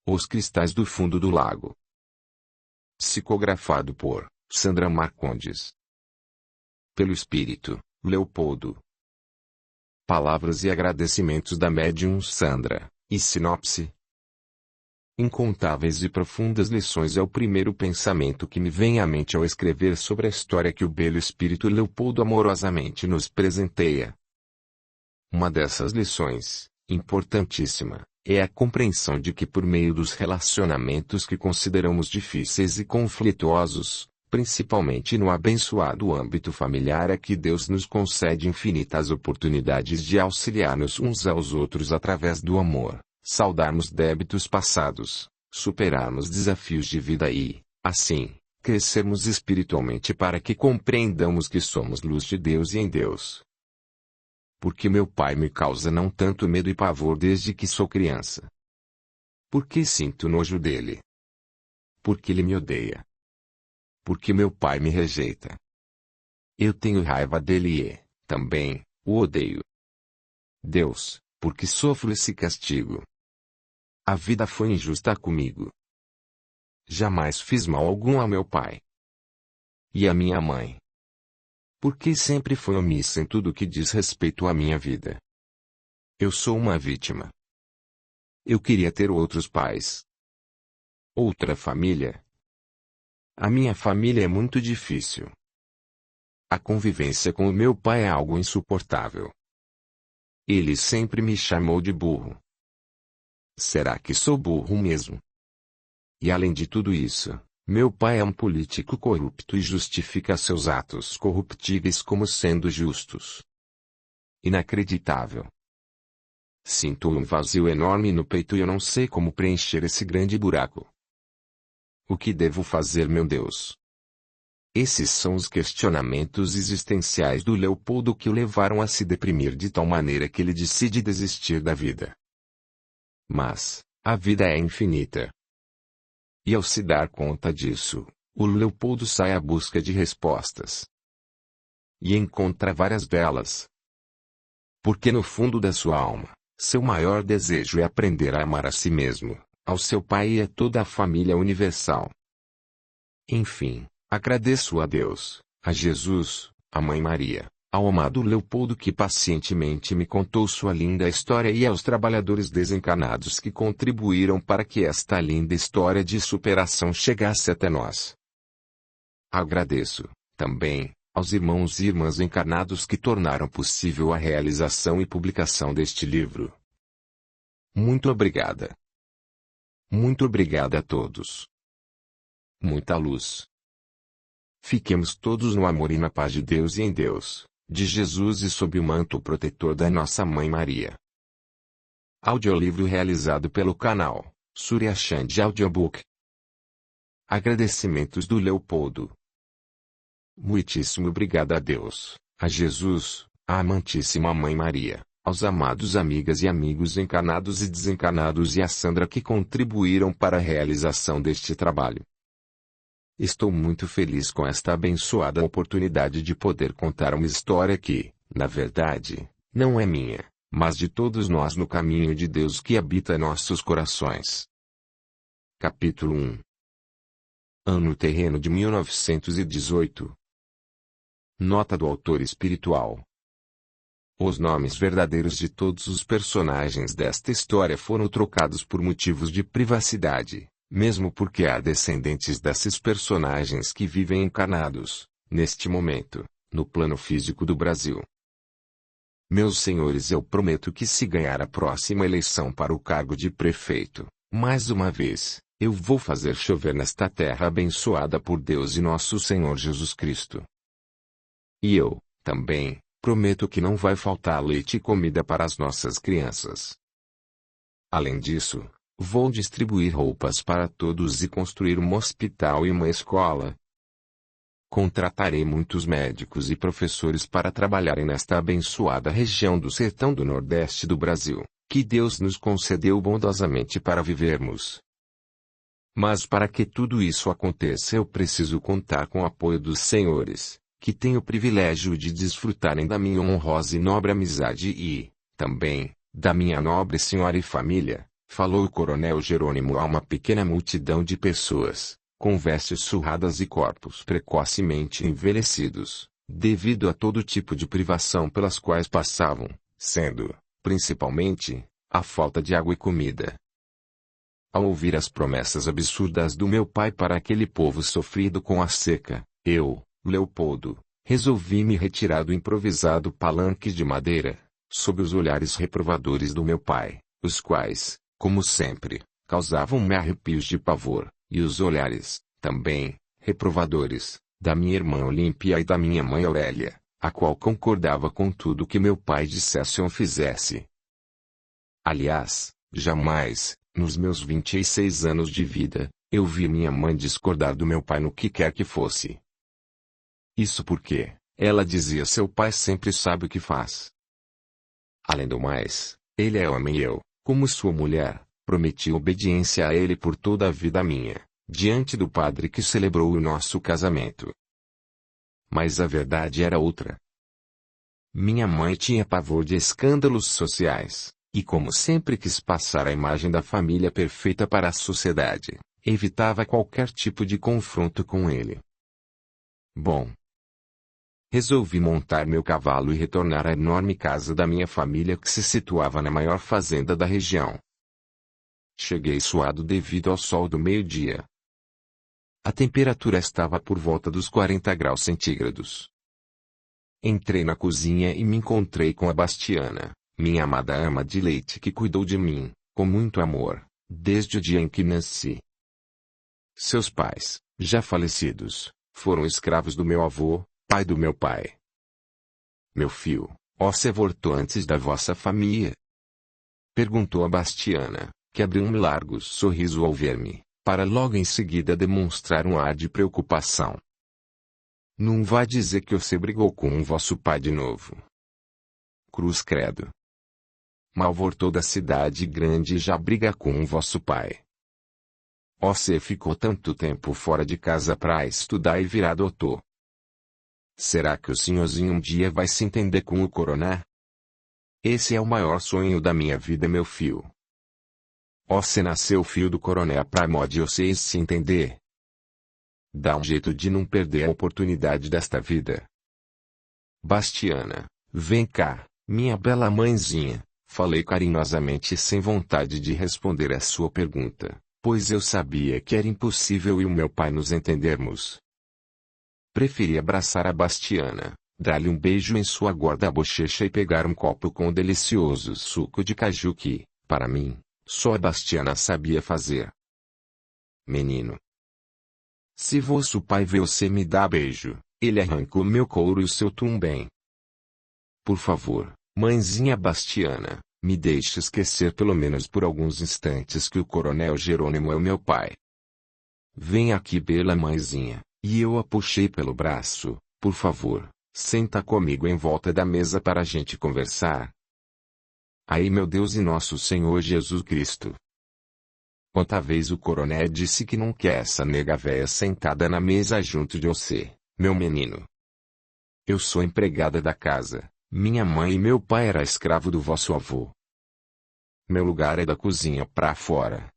Os Cristais do Fundo do Lago. Psicografado por Sandra Marcondes. Pelo Espírito, Leopoldo. Palavras e agradecimentos da médium Sandra, e sinopse. Incontáveis e profundas lições é o primeiro pensamento que me vem à mente ao escrever sobre a história que o belo Espírito Leopoldo amorosamente nos presenteia. Uma dessas lições, importantíssima, é a compreensão de que por meio dos relacionamentos que consideramos difíceis e conflituosos, principalmente no abençoado âmbito familiar, é que Deus nos concede infinitas oportunidades de auxiliar-nos uns aos outros através do amor, saldarmos débitos passados, superarmos desafios de vida e, assim, crescermos espiritualmente para que compreendamos que somos luz de Deus e em Deus. Porque meu pai me causa não tanto medo e pavor desde que sou criança. Porque sinto nojo dele. Porque ele me odeia. Porque meu pai me rejeita. Eu tenho raiva dele e, também, o odeio. Deus, porque sofro esse castigo. A vida foi injusta comigo. Jamais fiz mal algum ao meu pai. E à minha mãe. Porque sempre foi omissa em tudo que diz respeito à minha vida. Eu sou uma vítima. Eu queria ter outros pais. Outra família. A minha família é muito difícil. A convivência com o meu pai é algo insuportável. Ele sempre me chamou de burro. Será que sou burro mesmo? E além de tudo isso, meu pai é um político corrupto e justifica seus atos corruptíveis como sendo justos. Inacreditável. Sinto um vazio enorme no peito e eu não sei como preencher esse grande buraco. O que devo fazer, meu Deus? Esses são os questionamentos existenciais do Leopoldo que o levaram a se deprimir de tal maneira que ele decide desistir da vida. Mas, a vida é infinita. E ao se dar conta disso, o Leopoldo sai à busca de respostas. E encontra várias delas. Porque no fundo da sua alma, seu maior desejo é aprender a amar a si mesmo, ao seu pai e a toda a família universal. Enfim, agradeço a Deus, a Jesus, a Mãe Maria, ao amado Leopoldo que pacientemente me contou sua linda história e aos trabalhadores desencarnados que contribuíram para que esta linda história de superação chegasse até nós. Agradeço, também, aos irmãos e irmãs encarnados que tornaram possível a realização e publicação deste livro. Muito obrigada. Muito obrigada a todos. Muita luz. Fiquemos todos no amor e na paz de Deus e em Deus, de Jesus e sob o manto protetor da nossa Mãe Maria. Audiolivro realizado pelo canal Surya Chand Audiobook. Agradecimentos do Leopoldo. Muitíssimo obrigado a Deus, a Jesus, a amantíssima Mãe Maria, aos amados amigas e amigos encarnados e desencarnados e a Sandra que contribuíram para a realização deste trabalho. Estou muito feliz com esta abençoada oportunidade de poder contar uma história que, na verdade, não é minha, mas de todos nós no caminho de Deus que habita nossos corações. Capítulo 1. Ano terreno de 1918. Nota do autor espiritual. Os nomes verdadeiros de todos os personagens desta história foram trocados por motivos de privacidade, mesmo porque há descendentes desses personagens que vivem encarnados, neste momento, no plano físico do Brasil. Meus senhores, eu prometo que se ganhar a próxima eleição para o cargo de prefeito, mais uma vez, eu vou fazer chover nesta terra abençoada por Deus e nosso Senhor Jesus Cristo. E eu, também, prometo que não vai faltar leite e comida para as nossas crianças. Além disso, vou distribuir roupas para todos e construir um hospital e uma escola. Contratarei muitos médicos e professores para trabalharem nesta abençoada região do sertão do Nordeste do Brasil, que Deus nos concedeu bondosamente para vivermos. Mas para que tudo isso aconteça eu preciso contar com o apoio dos senhores, que têm o privilégio de desfrutarem da minha honrosa e nobre amizade e, também, da minha nobre senhora e família, falou o coronel Jerônimo a uma pequena multidão de pessoas, com vestes surradas e corpos precocemente envelhecidos, devido a todo tipo de privação pelas quais passavam, sendo, principalmente, a falta de água e comida. Ao ouvir as promessas absurdas do meu pai para aquele povo sofrido com a seca, eu, Leopoldo, resolvi me retirar do improvisado palanque de madeira, sob os olhares reprovadores do meu pai, os quais, como sempre, causavam-me arrepios de pavor, e os olhares, também, reprovadores, da minha irmã Olímpia e da minha mãe Aurélia, a qual concordava com tudo que meu pai dissesse ou fizesse. Aliás, jamais, nos meus 26 anos de vida, eu vi minha mãe discordar do meu pai no que quer que fosse. Isso porque, ela dizia, seu pai sempre sabe o que faz. Além do mais, ele é homem e eu, como sua mulher, prometi obediência a ele por toda a vida minha, diante do padre que celebrou o nosso casamento. Mas a verdade era outra. Minha mãe tinha pavor de escândalos sociais, e como sempre quis passar a imagem da família perfeita para a sociedade, evitava qualquer tipo de confronto com ele. Bom, resolvi montar meu cavalo e retornar à enorme casa da minha família que se situava na maior fazenda da região. Cheguei suado devido ao sol do meio-dia. A temperatura estava por volta dos 40 graus centígrados. Entrei na cozinha e me encontrei com a Bastiana, minha amada ama de leite que cuidou de mim, com muito amor, desde o dia em que nasci. Seus pais, já falecidos, foram escravos do meu avô, pai do meu pai. Meu filho, você voltou antes da vossa família? Perguntou a Bastiana, que abriu um largo sorriso ao ver-me, para logo em seguida demonstrar um ar de preocupação. Não vá dizer que você brigou com o vosso pai de novo. Cruz credo. Mal voltou da cidade grande e já briga com o vosso pai. Você ficou tanto tempo fora de casa para estudar e virar doutor. Será que o senhorzinho um dia vai se entender com o coroné? Esse é o maior sonho da minha vida, meu filho. Você nasceu filho do coroné pra modo vocês se entender. Dá um jeito de não perder a oportunidade desta vida. Bastiana, vem cá, minha bela mãezinha, falei carinhosamente sem vontade de responder a sua pergunta, pois eu sabia que era impossível eu e o meu pai nos entendermos. Preferi abraçar a Bastiana, dar-lhe um beijo em sua gorda bochecha e pegar um copo com o delicioso suco de caju que, para mim, só a Bastiana sabia fazer. Menino. Se vosso pai vê você me dá beijo, ele arranca o meu couro e o seu tumbem. Por favor, mãezinha Bastiana, me deixe esquecer pelo menos por alguns instantes que o coronel Jerônimo é o meu pai. Vem aqui, bela mãezinha, e eu a puxei pelo braço, por favor, senta comigo em volta da mesa para a gente conversar. Aí meu Deus e nosso Senhor Jesus Cristo. Outra vez o coronel disse que não quer essa nega véia sentada na mesa junto de você, meu menino. Eu sou empregada da casa, minha mãe e meu pai era escravo do vosso avô. Meu lugar é da cozinha pra fora.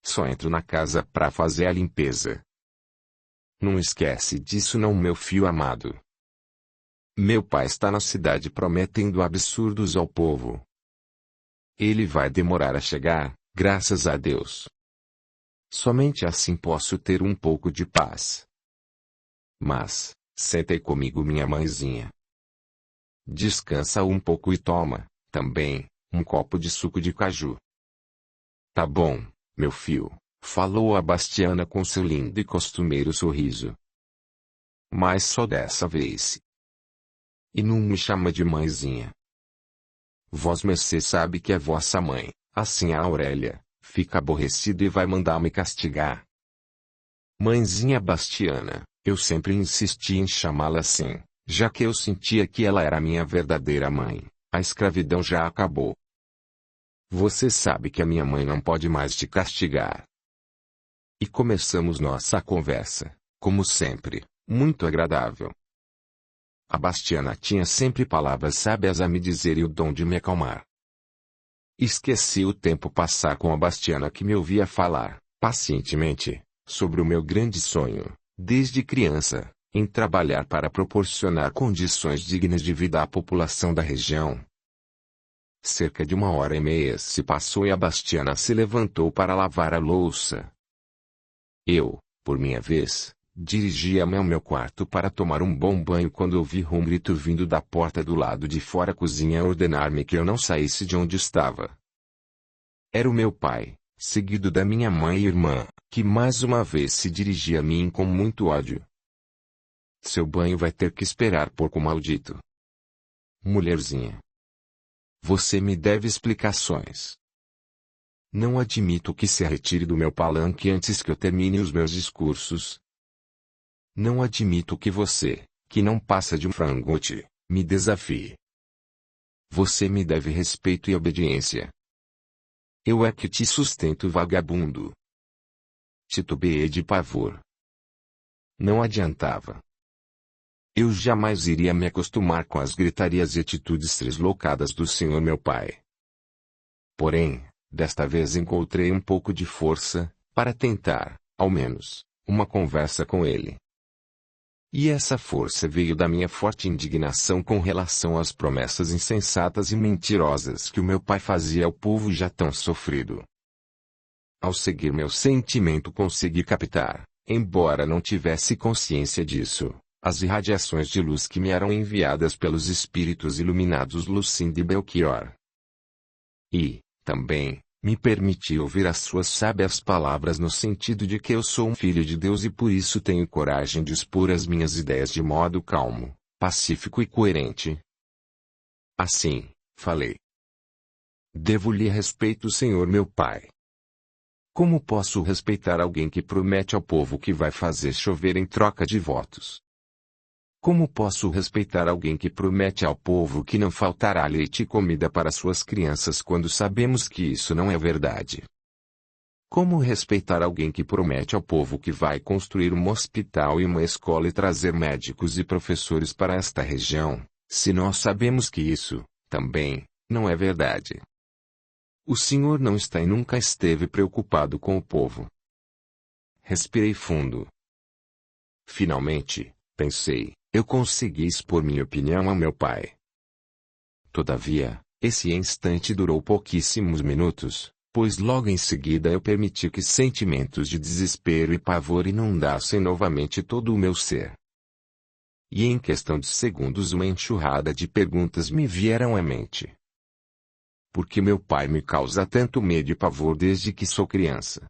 Só entro na casa pra fazer a limpeza. Não esquece disso não, meu filho amado. Meu pai está na cidade prometendo absurdos ao povo. Ele vai demorar a chegar, graças a Deus. Somente assim posso ter um pouco de paz. Mas, senta aí comigo, minha mãezinha. Descansa um pouco e toma, também, um copo de suco de caju. Tá bom, meu filho, falou a Bastiana com seu lindo e costumeiro sorriso. Mas só dessa vez. E não me chama de mãezinha. Vós mercê sabe que é vossa mãe, assim a Aurélia, fica aborrecida e vai mandar me castigar. Mãezinha Bastiana, eu sempre insisti em chamá-la assim, já que eu sentia que ela era minha verdadeira mãe, a escravidão já acabou. Você sabe que a minha mãe não pode mais te castigar. E começamos nossa conversa, como sempre, muito agradável. A Bastiana tinha sempre palavras sábias a me dizer e o dom de me acalmar. Esqueci o tempo passar com a Bastiana que me ouvia falar, pacientemente, sobre o meu grande sonho, desde criança, em trabalhar para proporcionar condições dignas de vida à população da região. Cerca de 1h30 se passou e a Bastiana se levantou para lavar a louça. Eu, por minha vez, dirigia-me ao meu quarto para tomar um bom banho quando ouvi um grito vindo da porta do lado de fora da cozinha a ordenar-me que eu não saísse de onde estava. Era o meu pai, seguido da minha mãe e irmã, que mais uma vez se dirigia a mim com muito ódio. Seu banho vai ter que esperar, porco maldito. Mulherzinha. Você me deve explicações. Não admito que se retire do meu palanque antes que eu termine os meus discursos. Não admito que você, que não passa de um frangote, me desafie. Você me deve respeito e obediência. Eu é que te sustento, vagabundo. Titubeei de pavor. Não adiantava. Eu jamais iria me acostumar com as gritarias e atitudes treslocadas do senhor meu pai. Porém, desta vez encontrei um pouco de força, para tentar, ao menos, uma conversa com ele. E essa força veio da minha forte indignação com relação às promessas insensatas e mentirosas que o meu pai fazia ao povo já tão sofrido. Ao seguir meu sentimento consegui captar, embora não tivesse consciência disso, as irradiações de luz que me eram enviadas pelos espíritos iluminados Lucinda e Belchior. E, também, me permiti ouvir as suas sábias palavras no sentido de que eu sou um filho de Deus e por isso tenho coragem de expor as minhas ideias de modo calmo, pacífico e coerente. Assim, falei. Devo-lhe respeito, senhor meu pai. Como posso respeitar alguém que promete ao povo que vai fazer chover em troca de votos? Como posso respeitar alguém que promete ao povo que não faltará leite e comida para suas crianças quando sabemos que isso não é verdade? Como respeitar alguém que promete ao povo que vai construir um hospital e uma escola e trazer médicos e professores para esta região, se nós sabemos que isso, também, não é verdade? O senhor não está e nunca esteve preocupado com o povo. Respirei fundo. Finalmente, pensei, eu consegui expor minha opinião ao meu pai. Todavia, esse instante durou pouquíssimos minutos, pois logo em seguida eu permiti que sentimentos de desespero e pavor inundassem novamente todo o meu ser. E em questão de segundos uma enxurrada de perguntas me vieram à mente. Por que meu pai me causa tanto medo e pavor desde que sou criança?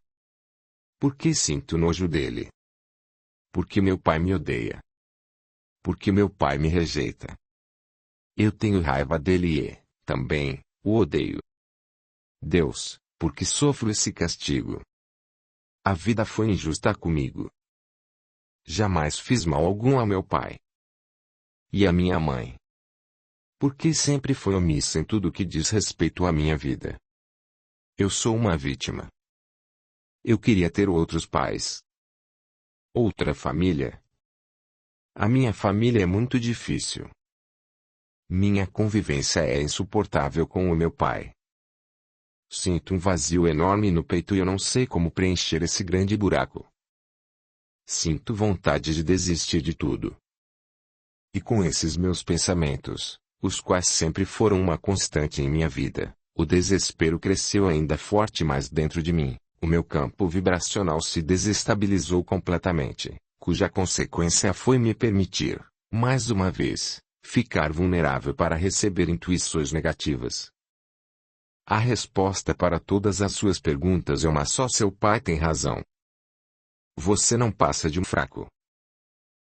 Por que sinto nojo dele? Por que meu pai me odeia? Por que meu pai me rejeita? Eu tenho raiva dele e, também, o odeio. Deus, por que sofro esse castigo? A vida foi injusta comigo. Jamais fiz mal algum ao meu pai. E à minha mãe? Por que sempre foi omissa em tudo que diz respeito à minha vida? Eu sou uma vítima. Eu queria ter outros pais. Outra família. A minha família é muito difícil. Minha convivência é insuportável com o meu pai. Sinto um vazio enorme no peito e eu não sei como preencher esse grande buraco. Sinto vontade de desistir de tudo. E com esses meus pensamentos, os quais sempre foram uma constante em minha vida, o desespero cresceu ainda forte mais dentro de mim, o meu campo vibracional se desestabilizou completamente, cuja consequência foi me permitir, mais uma vez, ficar vulnerável para receber intuições negativas. A resposta para todas as suas perguntas é uma só: seu pai tem razão. Você não passa de um fraco.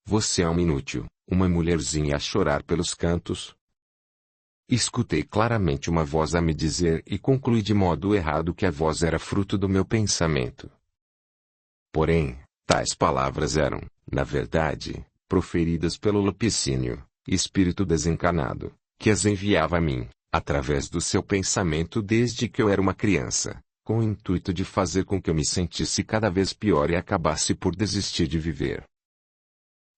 Você é um inútil, uma mulherzinha a chorar pelos cantos. Escutei claramente uma voz a me dizer e concluí de modo errado que a voz era fruto do meu pensamento. Porém, tais palavras eram, na verdade, proferidas pelo Lupicínio, espírito desencarnado, que as enviava a mim, através do seu pensamento desde que eu era uma criança, com o intuito de fazer com que eu me sentisse cada vez pior e acabasse por desistir de viver.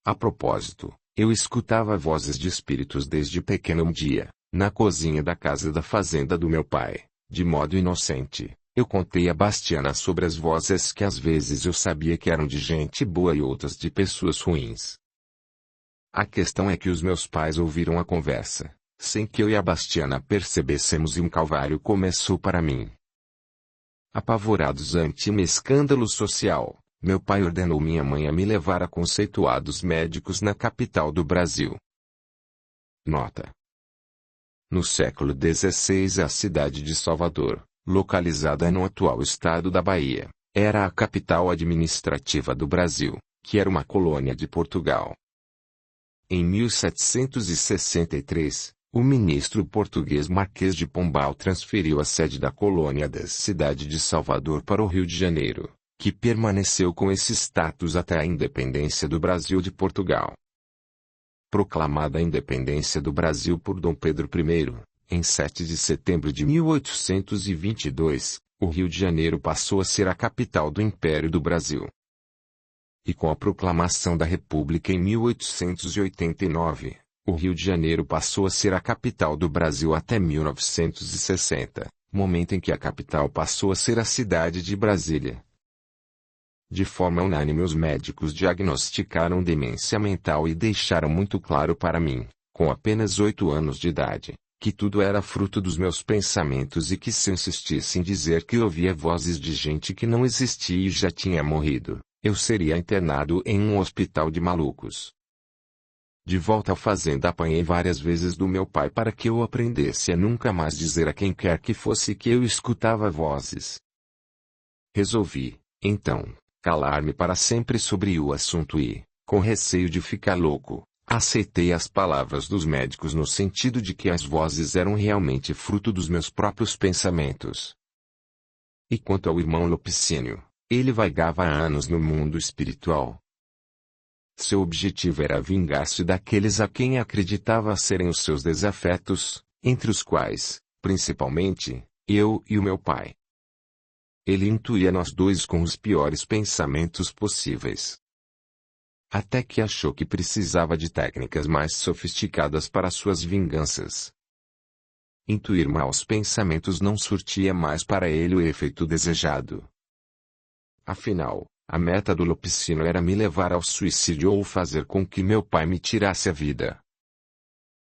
A propósito, eu escutava vozes de espíritos desde pequeno um dia, na cozinha da casa da fazenda do meu pai, De modo inocente, eu contei a Bastiana sobre as vozes que às vezes eu sabia que eram de gente boa e outras de pessoas ruins. A questão é que os meus pais ouviram a conversa, sem que eu e a Bastiana percebêssemos, e um calvário começou para mim. Apavorados ante um escândalo social, meu pai ordenou minha mãe a me levar a conceituados médicos na capital do Brasil. Nota: no século XVI, a cidade de Salvador, localizada no atual estado da Bahia, era a capital administrativa do Brasil, que era uma colônia de Portugal. Em 1763, o ministro português Marquês de Pombal transferiu a sede da colônia da cidade de Salvador para o Rio de Janeiro, que permaneceu com esse status até a independência do Brasil de Portugal. Proclamada a independência do Brasil por Dom Pedro I, em 7 de setembro de 1822, o Rio de Janeiro passou a ser a capital do Império do Brasil. E com a proclamação da República em 1889, o Rio de Janeiro passou a ser a capital do Brasil até 1960, momento em que a capital passou a ser a cidade de Brasília. De forma unânime, os médicos diagnosticaram demência mental e deixaram muito claro para mim, com apenas 8 anos de idade, que tudo era fruto dos meus pensamentos e que se eu insistisse em dizer que ouvia vozes de gente que não existia e já tinha morrido, eu seria internado em um hospital de malucos. De volta à fazenda, apanhei várias vezes do meu pai para que eu aprendesse a nunca mais dizer a quem quer que fosse que eu escutava vozes. Resolvi, então, calar-me para sempre sobre o assunto e, com receio de ficar louco, aceitei as palavras dos médicos no sentido de que as vozes eram realmente fruto dos meus próprios pensamentos. E quanto ao irmão Lupicínio, ele vagava há anos no mundo espiritual. Seu objetivo era vingar-se daqueles a quem acreditava serem os seus desafetos, entre os quais, principalmente, eu e o meu pai. Ele intuía nós dois com os piores pensamentos possíveis. Até que achou que precisava de técnicas mais sofisticadas para suas vinganças. Intuir maus pensamentos não surtia mais para ele o efeito desejado. Afinal, a meta do Lupicínio era me levar ao suicídio ou fazer com que meu pai me tirasse a vida.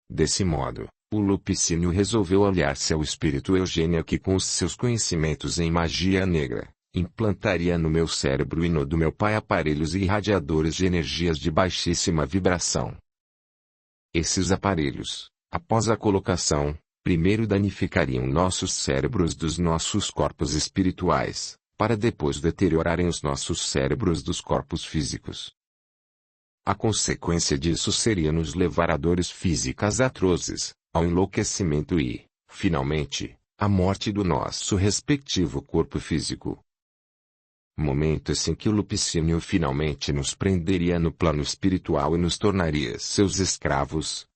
Desse modo, o Lupicínio resolveu aliar-se ao espírito Eugênia, que com os seus conhecimentos em magia negra, implantaria no meu cérebro e no do meu pai aparelhos e irradiadores de energias de baixíssima vibração. Esses aparelhos, após a colocação, primeiro danificariam nossos cérebros dos nossos corpos espirituais, para depois deteriorarem os nossos cérebros dos corpos físicos. A consequência disso seria nos levar a dores físicas atrozes, ao enlouquecimento e, finalmente, à morte do nosso respectivo corpo físico. Momento esse em que o Lupicínio finalmente nos prenderia no plano espiritual e nos tornaria seus escravos.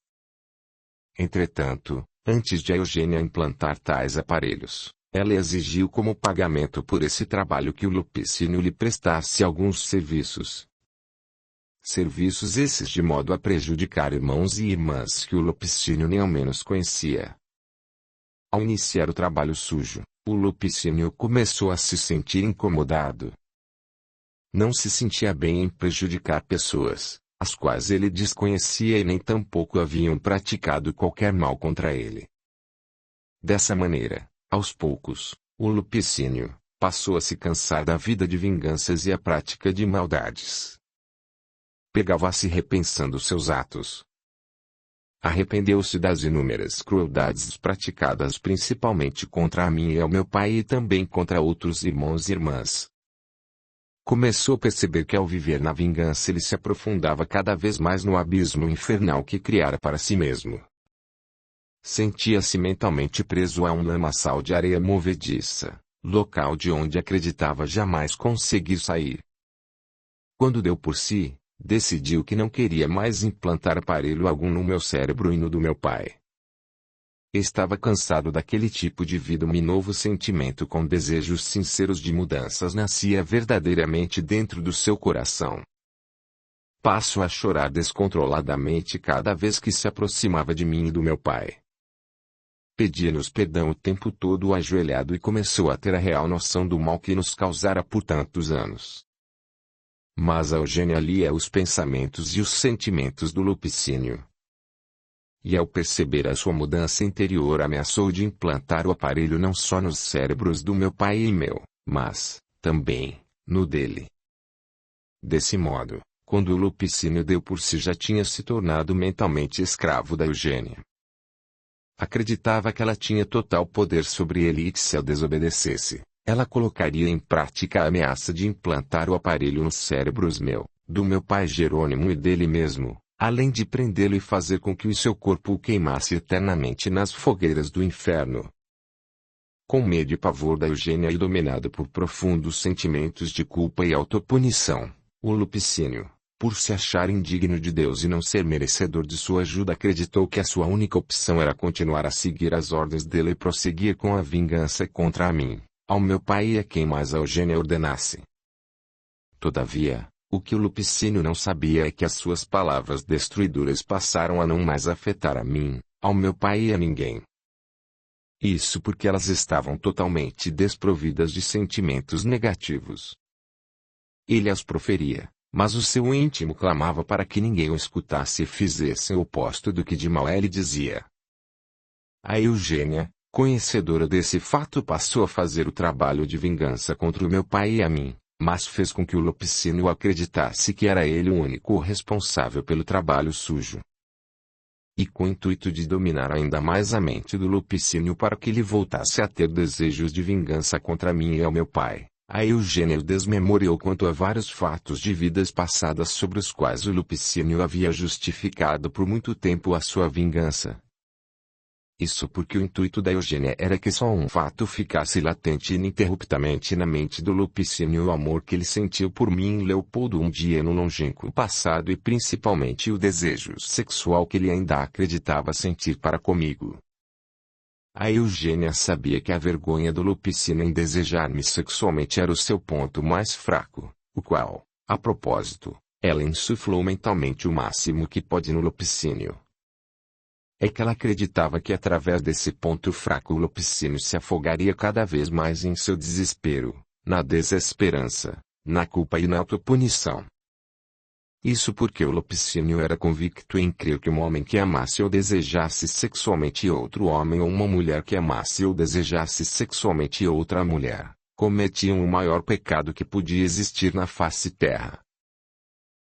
Entretanto, antes de a Eugênia implantar tais aparelhos, ela exigiu como pagamento por esse trabalho que o Lupicínio lhe prestasse alguns serviços. Serviços esses de modo a prejudicar irmãos e irmãs que o Lupicínio nem ao menos conhecia. Ao iniciar o trabalho sujo, o Lupicínio começou a se sentir incomodado. Não se sentia bem em prejudicar pessoas, as quais ele desconhecia e nem tampouco haviam praticado qualquer mal contra ele. Dessa maneira, aos poucos, o Lupicínio passou a se cansar da vida de vinganças e a prática de maldades. Pegava-se repensando seus atos. Arrependeu-se das inúmeras crueldades praticadas principalmente contra mim e ao meu pai e também contra outros irmãos e irmãs. Começou a perceber que ao viver na vingança ele se aprofundava cada vez mais no abismo infernal que criara para si mesmo. Sentia-se mentalmente preso a um lamaçal de areia movediça, local de onde acreditava jamais conseguir sair. Quando deu por si, decidiu que não queria mais implantar aparelho algum no meu cérebro e no do meu pai. Estava cansado daquele tipo de vida. Um novo sentimento com desejos sinceros de mudanças nascia verdadeiramente dentro do seu coração. Passou a chorar descontroladamente cada vez que se aproximava de mim e do meu pai. Pedia-nos perdão o tempo todo ajoelhado e começou a ter a real noção do mal que nos causara por tantos anos. Mas a Eugênia lia os pensamentos e os sentimentos do Lupicínio. E ao perceber a sua mudança interior ameaçou de implantar o aparelho não só nos cérebros do meu pai e meu, mas, também, no dele. Desse modo, quando o Lupicínio deu por si já tinha se tornado mentalmente escravo da Eugênia. Acreditava que ela tinha total poder sobre ele e que se eu desobedecesse, ela colocaria em prática a ameaça de implantar o aparelho nos cérebros do meu pai Jerônimo e dele mesmo, além de prendê-lo e fazer com que o seu corpo o queimasse eternamente nas fogueiras do inferno. Com medo e pavor da Eugênia e dominado por profundos sentimentos de culpa e autopunição, o Lupicínio, por se achar indigno de Deus e não ser merecedor de sua ajuda, acreditou que a sua única opção era continuar a seguir as ordens dele e prosseguir com a vingança contra mim, ao meu pai e a quem mais a Eugênia ordenasse. Todavia, o que o Lupicínio não sabia é que as suas palavras destruidoras passaram a não mais afetar a mim, ao meu pai e a ninguém. Isso porque elas estavam totalmente desprovidas de sentimentos negativos. Ele as proferia, mas o seu íntimo clamava para que ninguém o escutasse e fizesse o oposto do que de mal ele dizia. A Eugênia, conhecedora desse fato, passou a fazer o trabalho de vingança contra o meu pai e a mim, mas fez com que o Lupicínio acreditasse que era ele o único responsável pelo trabalho sujo. E com o intuito de dominar ainda mais a mente do Lupicínio para que ele voltasse a ter desejos de vingança contra mim e ao meu pai, a Eugênia o desmemoriou quanto a vários fatos de vidas passadas sobre os quais o Lupicínio havia justificado por muito tempo a sua vingança. Isso porque o intuito da Eugênia era que só um fato ficasse latente ininterruptamente na mente do Lupicínio: o amor que ele sentiu por mim, Leopoldo, um dia no longínquo passado, e principalmente o desejo sexual que ele ainda acreditava sentir para comigo. A Eugênia sabia que a vergonha do Lupicínio em desejar-me sexualmente era o seu ponto mais fraco, o qual, a propósito, ela insuflou mentalmente o máximo que pode no Lupicínio. É que ela acreditava que através desse ponto fraco o Lupicínio se afogaria cada vez mais em seu desespero, na desesperança, na culpa e na autopunição. Isso porque o Lupicínio era convicto em crer que um homem que amasse ou desejasse sexualmente outro homem, ou uma mulher que amasse ou desejasse sexualmente outra mulher, cometiam o maior pecado que podia existir na face terra.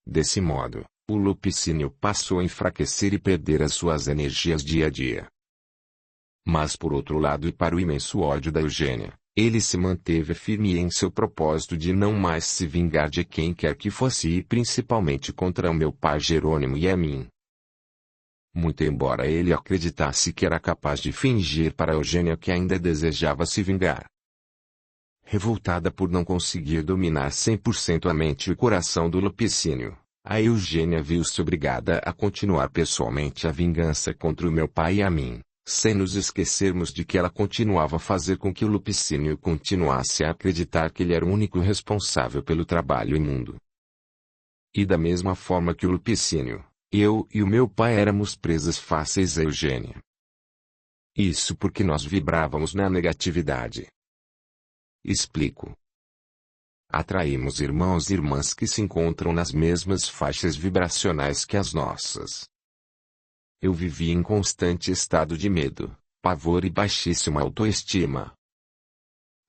Desse modo, o Lupicínio passou a enfraquecer e perder as suas energias dia a dia. Mas por outro lado, e para o imenso ódio da Eugênia, ele se manteve firme em seu propósito de não mais se vingar de quem quer que fosse, e principalmente contra o meu pai Jerônimo e a mim. Muito embora ele acreditasse que era capaz de fingir para a Eugênia que ainda desejava se vingar. Revoltada por não conseguir dominar 100% a mente e o coração do Lupicínio, a Eugênia viu-se obrigada a continuar pessoalmente a vingança contra o meu pai e a mim, sem nos esquecermos de que ela continuava a fazer com que o Lupicínio continuasse a acreditar que ele era o único responsável pelo trabalho imundo. E da mesma forma que o Lupicínio, eu e o meu pai éramos presas fáceis a Eugênia. Isso porque nós vibrávamos na negatividade. Explico. Atraímos irmãos e irmãs que se encontram nas mesmas faixas vibracionais que as nossas. Eu vivia em constante estado de medo, pavor e baixíssima autoestima.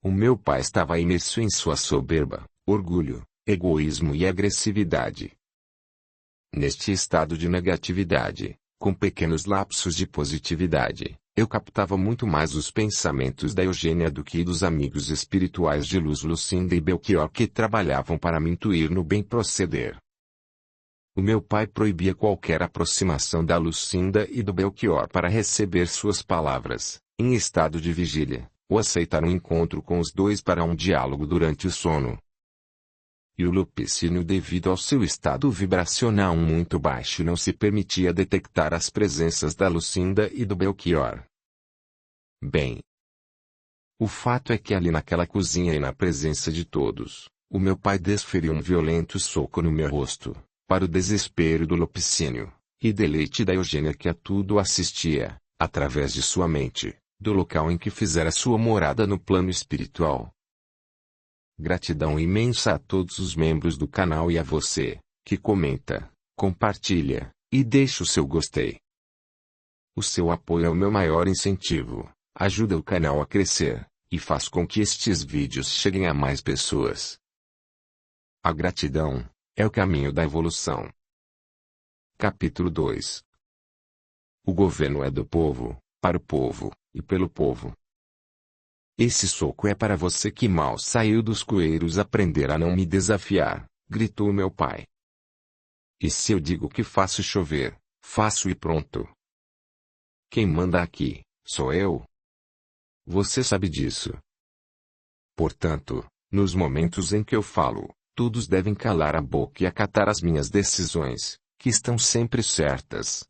O meu pai estava imerso em sua soberba, orgulho, egoísmo e agressividade. Neste estado de negatividade, com pequenos lapsos de positividade, eu captava muito mais os pensamentos da Eugênia do que dos amigos espirituais de luz Lucinda e Belchior, que trabalhavam para me intuir no bem proceder. O meu pai proibia qualquer aproximação da Lucinda e do Belchior para receber suas palavras, em estado de vigília, ou aceitar um encontro com os dois para um diálogo durante o sono. E o Lupicínio, devido ao seu estado vibracional muito baixo, não se permitia detectar as presenças da Lucinda e do Belchior. Bem, o fato é que ali naquela cozinha e na presença de todos, o meu pai desferiu um violento soco no meu rosto, para o desespero do Lupicínio, e deleite da Eugênia, que a tudo assistia, através de sua mente, do local em que fizera sua morada no plano espiritual. Gratidão imensa a todos os membros do canal e a você, que comenta, compartilha, e deixa o seu gostei. O seu apoio é o meu maior incentivo, ajuda o canal a crescer, e faz com que estes vídeos cheguem a mais pessoas. A gratidão é o caminho da evolução. Capítulo 2. O governo é do povo, para o povo, e pelo povo. Esse soco é para você que mal saiu dos coeiros aprender a não me desafiar, gritou meu pai. E se eu digo que faço chover, faço e pronto. Quem manda aqui, sou eu. Você sabe disso. Portanto, nos momentos em que eu falo, todos devem calar a boca e acatar as minhas decisões, que estão sempre certas.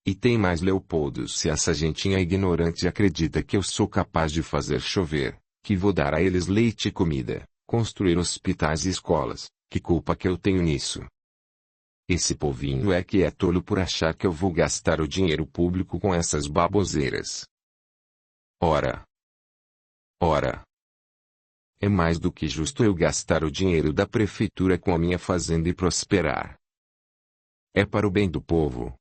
E tem mais, Leopoldo, se essa gentinha ignorante acredita que eu sou capaz de fazer chover, que vou dar a eles leite e comida, construir hospitais e escolas, que culpa que eu tenho nisso? Esse povinho é que é tolo por achar que eu vou gastar o dinheiro público com essas baboseiras. Ora! É mais do que justo eu gastar o dinheiro da prefeitura com a minha fazenda e prosperar. É para o bem do povo.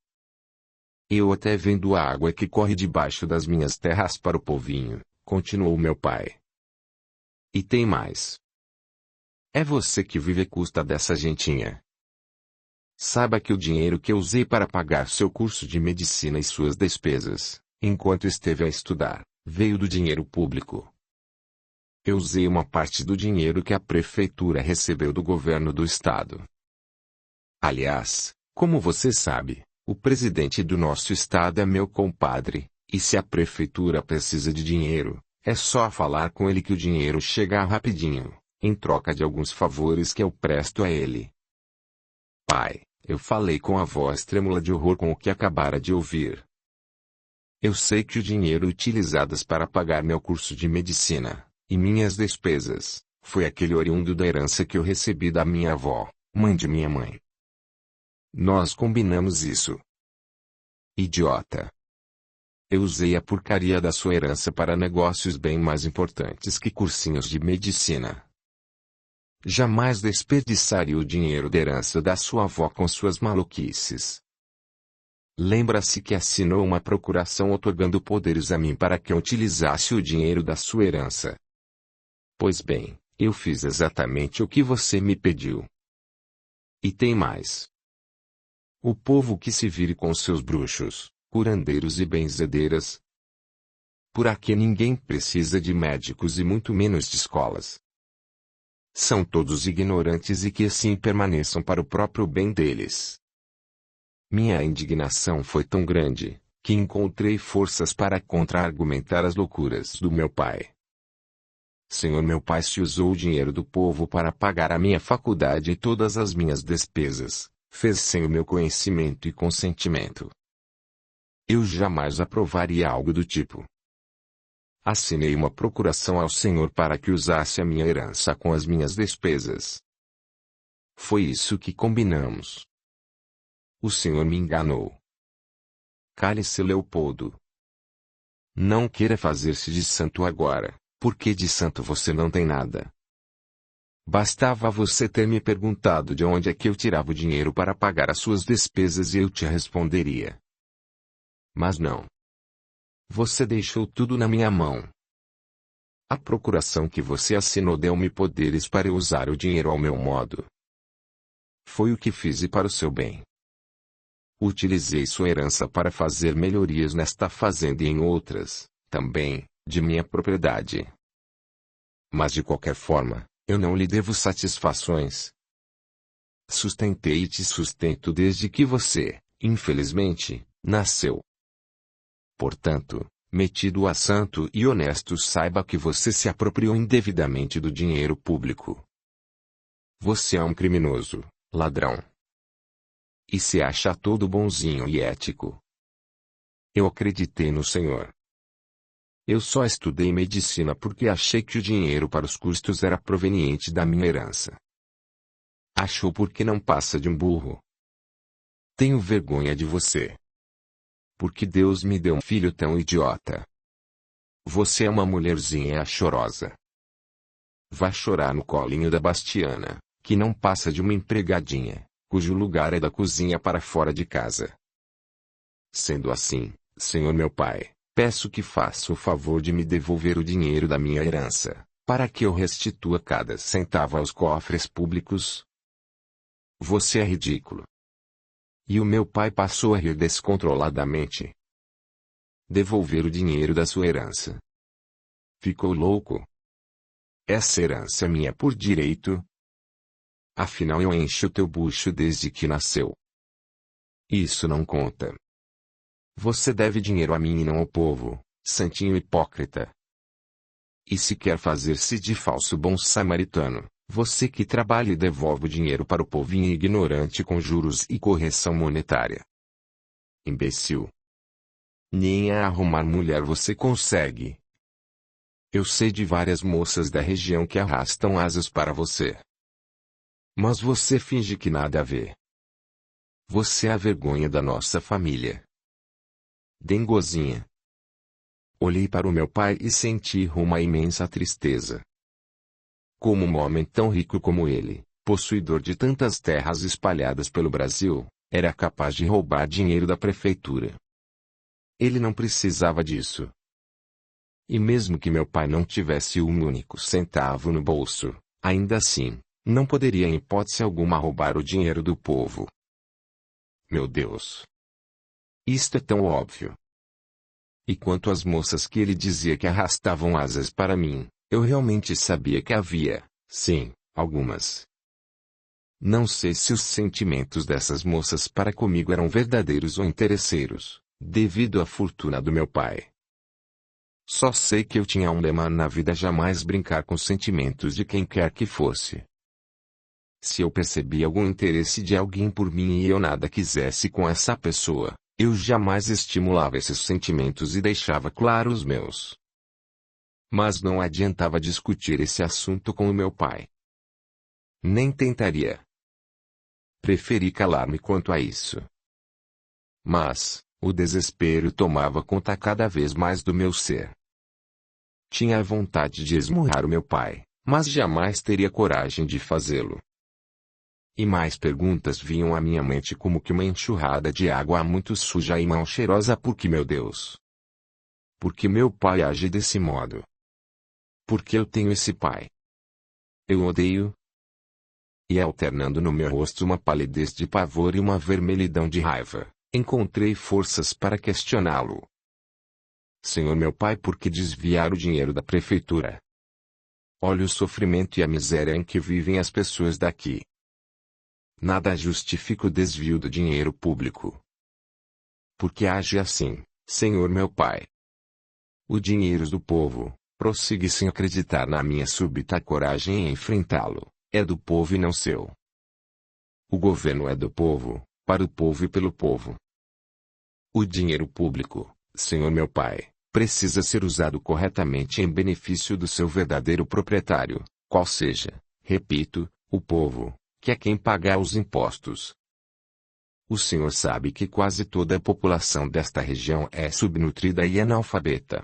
Eu até vendo a água que corre debaixo das minhas terras para o povinho, continuou meu pai. E tem mais. É você que vive à custa dessa gentinha. Saiba que o dinheiro que eu usei para pagar seu curso de medicina e suas despesas, enquanto esteve a estudar, veio do dinheiro público. Eu usei uma parte do dinheiro que a prefeitura recebeu do governo do estado. Aliás, como você sabe, o presidente do nosso estado é meu compadre, e se a prefeitura precisa de dinheiro, é só falar com ele que o dinheiro chega rapidinho, em troca de alguns favores que eu presto a ele. Pai, eu falei com a voz trêmula de horror com o que acabara de ouvir. Eu sei que o dinheiro utilizado para pagar meu curso de medicina, e minhas despesas, foi aquele oriundo da herança que eu recebi da minha avó, mãe de minha mãe. Nós combinamos isso. Idiota. Eu usei a porcaria da sua herança para negócios bem mais importantes que cursinhos de medicina. Jamais desperdiçaria o dinheiro da herança da sua avó com suas maluquices. Lembra-se que assinou uma procuração otorgando poderes a mim para que eu utilizasse o dinheiro da sua herança. Pois bem, eu fiz exatamente o que você me pediu. E tem mais. O povo que se vire com seus bruxos, curandeiros e benzedeiras. Por aqui ninguém precisa de médicos e muito menos de escolas. São todos ignorantes e que assim permaneçam para o próprio bem deles. Minha indignação foi tão grande, que encontrei forças para contra-argumentar as loucuras do meu pai. Senhor, meu pai se usou o dinheiro do povo para pagar a minha faculdade e todas as minhas despesas. Fez sem o meu conhecimento e consentimento. Eu jamais aprovaria algo do tipo. Assinei uma procuração ao Senhor para que usasse a minha herança com as minhas despesas. Foi isso que combinamos. O Senhor me enganou. Cale-se, Leopoldo. Não queira fazer-se de santo agora, porque de santo você não tem nada. Bastava você ter me perguntado de onde é que eu tirava o dinheiro para pagar as suas despesas e eu te responderia. Mas não. Você deixou tudo na minha mão. A procuração que você assinou deu-me poderes para eu usar o dinheiro ao meu modo. Foi o que fiz e para o seu bem. Utilizei sua herança para fazer melhorias nesta fazenda e em outras, também, de minha propriedade. Mas de qualquer forma, eu não lhe devo satisfações. Sustentei e te sustento desde que você, infelizmente, nasceu. Portanto, metido a santo e honesto, saiba que você se apropriou indevidamente do dinheiro público. Você é um criminoso, ladrão. E se acha todo bonzinho e ético. Eu acreditei no Senhor. Eu só estudei medicina porque achei que o dinheiro para os custos era proveniente da minha herança. Achou porque não passa de um burro. Tenho vergonha de você. Porque Deus me deu um filho tão idiota. Você é uma mulherzinha chorosa. Vá chorar no colinho da Bastiana, que não passa de uma empregadinha, cujo lugar é da cozinha para fora de casa. Sendo assim, senhor meu pai, peço que faça o favor de me devolver o dinheiro da minha herança, para que eu restitua cada centavo aos cofres públicos. Você é ridículo. E o meu pai passou a rir descontroladamente. Devolver o dinheiro da sua herança. Ficou louco? Essa herança é minha por direito? Afinal eu encho o teu bucho desde que nasceu. Isso não conta. Você deve dinheiro a mim e não ao povo, santinho hipócrita. E se quer fazer-se de falso bom samaritano, você que trabalha e devolve o dinheiro para o povinho ignorante com juros e correção monetária. Imbecil. Nem a arrumar mulher você consegue. Eu sei de várias moças da região que arrastam asas para você. Mas você finge que nada a vê. Você é a vergonha da nossa família. Dengozinha. Olhei para o meu pai e senti uma imensa tristeza. Como um homem tão rico como ele, possuidor de tantas terras espalhadas pelo Brasil, era capaz de roubar dinheiro da prefeitura. Ele não precisava disso. E mesmo que meu pai não tivesse um único centavo no bolso, ainda assim, não poderia em hipótese alguma roubar o dinheiro do povo. Meu Deus! Isto é tão óbvio. E quanto às moças que ele dizia que arrastavam asas para mim, eu realmente sabia que havia, sim, algumas. Não sei se os sentimentos dessas moças para comigo eram verdadeiros ou interesseiros, devido à fortuna do meu pai. Só sei que eu tinha um lema na vida: jamais brincar com os sentimentos de quem quer que fosse. Se eu percebia algum interesse de alguém por mim e eu nada quisesse com essa pessoa, eu jamais estimulava esses sentimentos e deixava claro os meus. Mas não adiantava discutir esse assunto com o meu pai. Nem tentaria. Preferi calar-me quanto a isso. Mas, o desespero tomava conta cada vez mais do meu ser. Tinha a vontade de esmurrar o meu pai, mas jamais teria coragem de fazê-lo. E mais perguntas vinham à minha mente como que uma enxurrada de água muito suja e mal cheirosa. Por que, meu Deus? Por que meu pai age desse modo? Por que eu tenho esse pai? Eu odeio. E alternando no meu rosto uma palidez de pavor e uma vermelhidão de raiva, encontrei forças para questioná-lo. Senhor meu pai, por que desviar o dinheiro da prefeitura? Olha o sofrimento e a miséria em que vivem as pessoas daqui. Nada justifica o desvio do dinheiro público. Por que age assim, senhor meu pai? O dinheiro do povo, prossiga sem acreditar na minha súbita coragem em enfrentá-lo, é do povo e não seu. O governo é do povo, para o povo e pelo povo. O dinheiro público, senhor meu pai, precisa ser usado corretamente em benefício do seu verdadeiro proprietário, qual seja, repito, o povo, que é quem paga os impostos. O senhor sabe que quase toda a população desta região é subnutrida e analfabeta.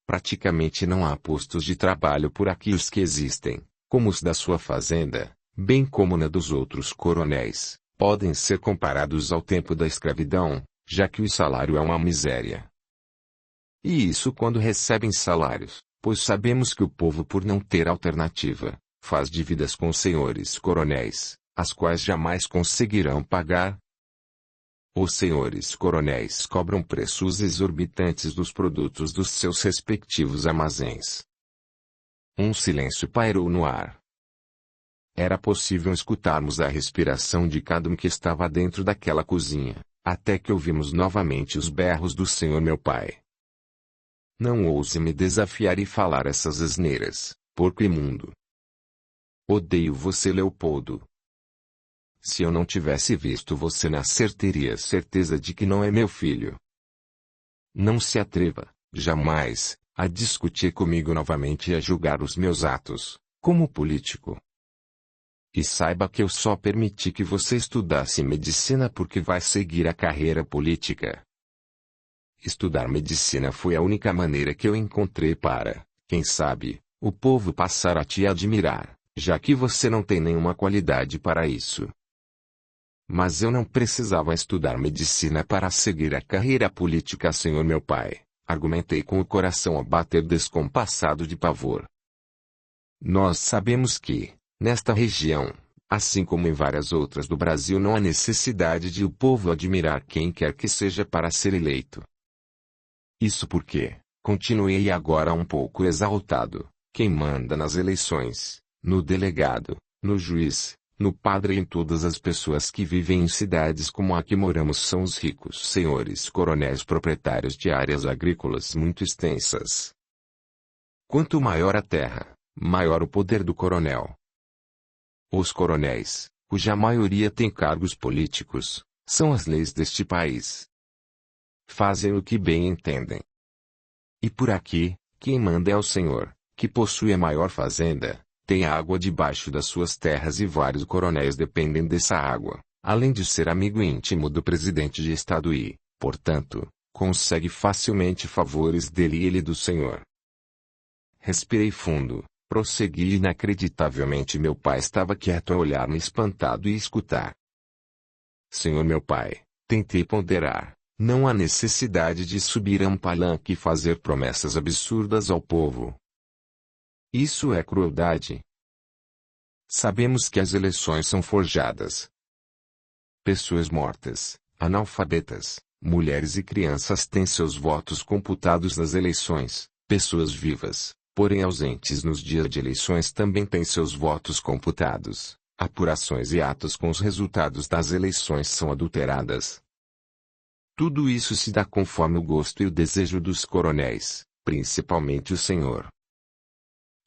Praticamente não há postos de trabalho por aqui. Os que existem, como os da sua fazenda, bem como na dos outros coronéis, podem ser comparados ao tempo da escravidão, já que o salário é uma miséria. E isso quando recebem salários, pois sabemos que o povo, por não ter alternativa, faz dívidas com os senhores coronéis, as quais jamais conseguirão pagar. Os senhores coronéis cobram preços exorbitantes dos produtos dos seus respectivos armazéns. Um silêncio pairou no ar. Era possível escutarmos a respiração de cada um que estava dentro daquela cozinha, até que ouvimos novamente os berros do senhor meu pai. Não ouse me desafiar e falar essas asneiras, porco imundo. Odeio você, Leopoldo. Se eu não tivesse visto você nascer, teria certeza de que não é meu filho. Não se atreva, jamais, a discutir comigo novamente e a julgar os meus atos, como político. E saiba que eu só permiti que você estudasse medicina porque vai seguir a carreira política. estudar medicina foi a única maneira que eu encontrei para, quem sabe, o povo passar a te admirar, já que você não tem nenhuma qualidade para isso. Mas eu não precisava estudar medicina para seguir a carreira política, senhor meu pai, argumentei com o coração a bater descompassado de pavor. Nós sabemos que, nesta região, assim como em várias outras do Brasil, não há necessidade de o povo admirar quem quer que seja para ser eleito. Isso porque, continuei agora um pouco exaltado, quem manda nas eleições, no delegado, no juiz, no padre e em todas as pessoas que vivem em cidades como a que moramos são os ricos senhores coronéis proprietários de áreas agrícolas muito extensas. Quanto maior a terra, maior o poder do coronel. Os coronéis, cuja maioria tem cargos políticos, são as leis deste país. Fazem o que bem entendem. E por aqui, quem manda é o senhor, que possui a maior fazenda, tem água debaixo das suas terras e vários coronéis dependem dessa água, além de ser amigo íntimo do presidente de estado e, portanto, consegue facilmente favores dele e ele do senhor. Respirei fundo, prossegui e inacreditavelmente meu pai estava quieto a olhar-me espantado e escutar. Senhor meu pai, tentei ponderar, não há necessidade de subir a um palanque e fazer promessas absurdas ao povo. Isso é crueldade. Sabemos que as eleições são forjadas. Pessoas mortas, analfabetas, mulheres e crianças têm seus votos computados nas eleições, pessoas vivas, porém ausentes nos dias de eleições também têm seus votos computados. Apurações e atos com os resultados das eleições são adulteradas. Tudo isso se dá conforme o gosto e o desejo dos coronéis, principalmente o senhor.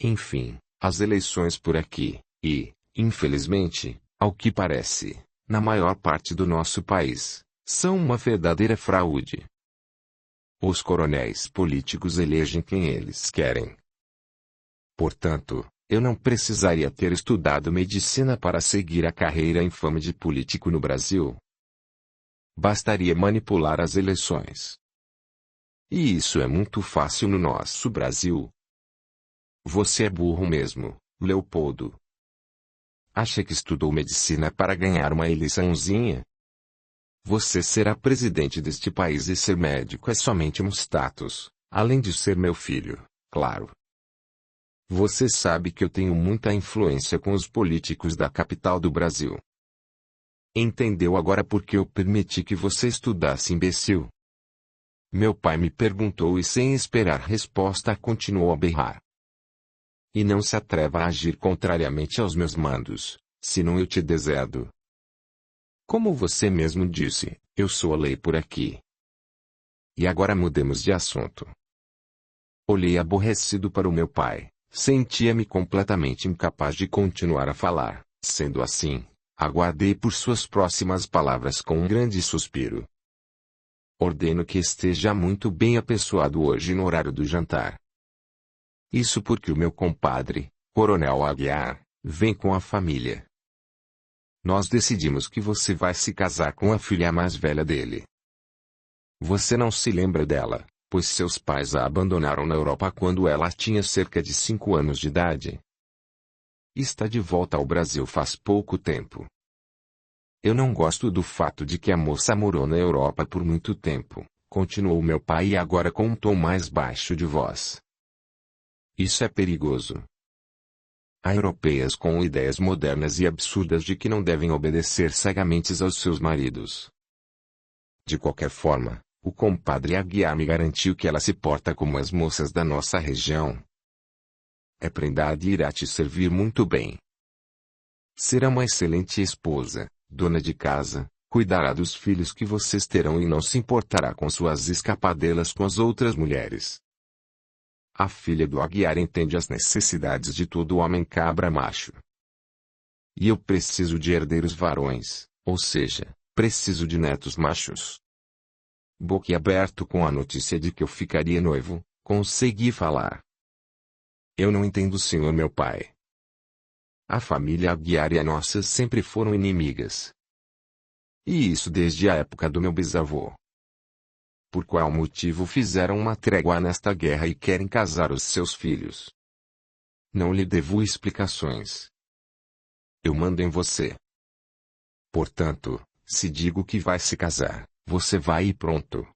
Enfim, as eleições por aqui, e, infelizmente, ao que parece, na maior parte do nosso país, são uma verdadeira fraude. Os coronéis políticos elegem quem eles querem. Portanto, eu não precisaria ter estudado medicina para seguir a carreira infame de político no Brasil. Bastaria manipular as eleições. E isso é muito fácil no nosso Brasil. Você é burro mesmo, Leopoldo. Acha que estudou medicina para ganhar uma eleiçãozinha? Você será presidente deste país e ser médico é somente um status, além de ser meu filho, claro. Você sabe que eu tenho muita influência com os políticos da capital do Brasil. Entendeu agora por que eu permiti que você estudasse, imbecil? Meu pai me perguntou e sem esperar resposta continuou a berrar. E não se atreva a agir contrariamente aos meus mandos, senão eu te deserdo. Como você mesmo disse, eu sou a lei por aqui. E agora mudemos de assunto. Olhei aborrecido para o meu pai, sentia-me completamente incapaz de continuar a falar, sendo assim, aguardei por suas próximas palavras com um grande suspiro. Ordeno que esteja muito bem apessoado hoje no horário do jantar. Isso porque o meu compadre, Coronel Aguiar, vem com a família. Nós decidimos que você vai se casar com a filha mais velha dele. Você não se lembra dela, pois seus pais a abandonaram na Europa quando ela tinha cerca de 5 anos de idade. Está de volta ao Brasil faz pouco tempo. Eu não gosto do fato de que a moça morou na Europa por muito tempo, continuou meu pai agora com um tom mais baixo de voz. Isso é perigoso. Há europeias com ideias modernas e absurdas de que não devem obedecer cegamente aos seus maridos. De qualquer forma, o compadre Aguiar me garantiu que ela se porta como as moças da nossa região. É prendada e irá te servir muito bem. Será uma excelente esposa, dona de casa, cuidará dos filhos que vocês terão e não se importará com suas escapadelas com as outras mulheres. A filha do Aguiar entende as necessidades de todo homem cabra macho. E eu preciso de herdeiros varões, ou seja, preciso de netos machos. Boquiaberto com a notícia de que eu ficaria noivo, consegui falar. Eu não entendo, senhor meu pai. A família Aguiar e a nossa sempre foram inimigas. E isso desde a época do meu bisavô. por qual motivo fizeram uma trégua nesta guerra e querem casar os seus filhos. Não lhe devo explicações. Eu mando em você. Portanto, se digo que vai se casar, você vai e pronto.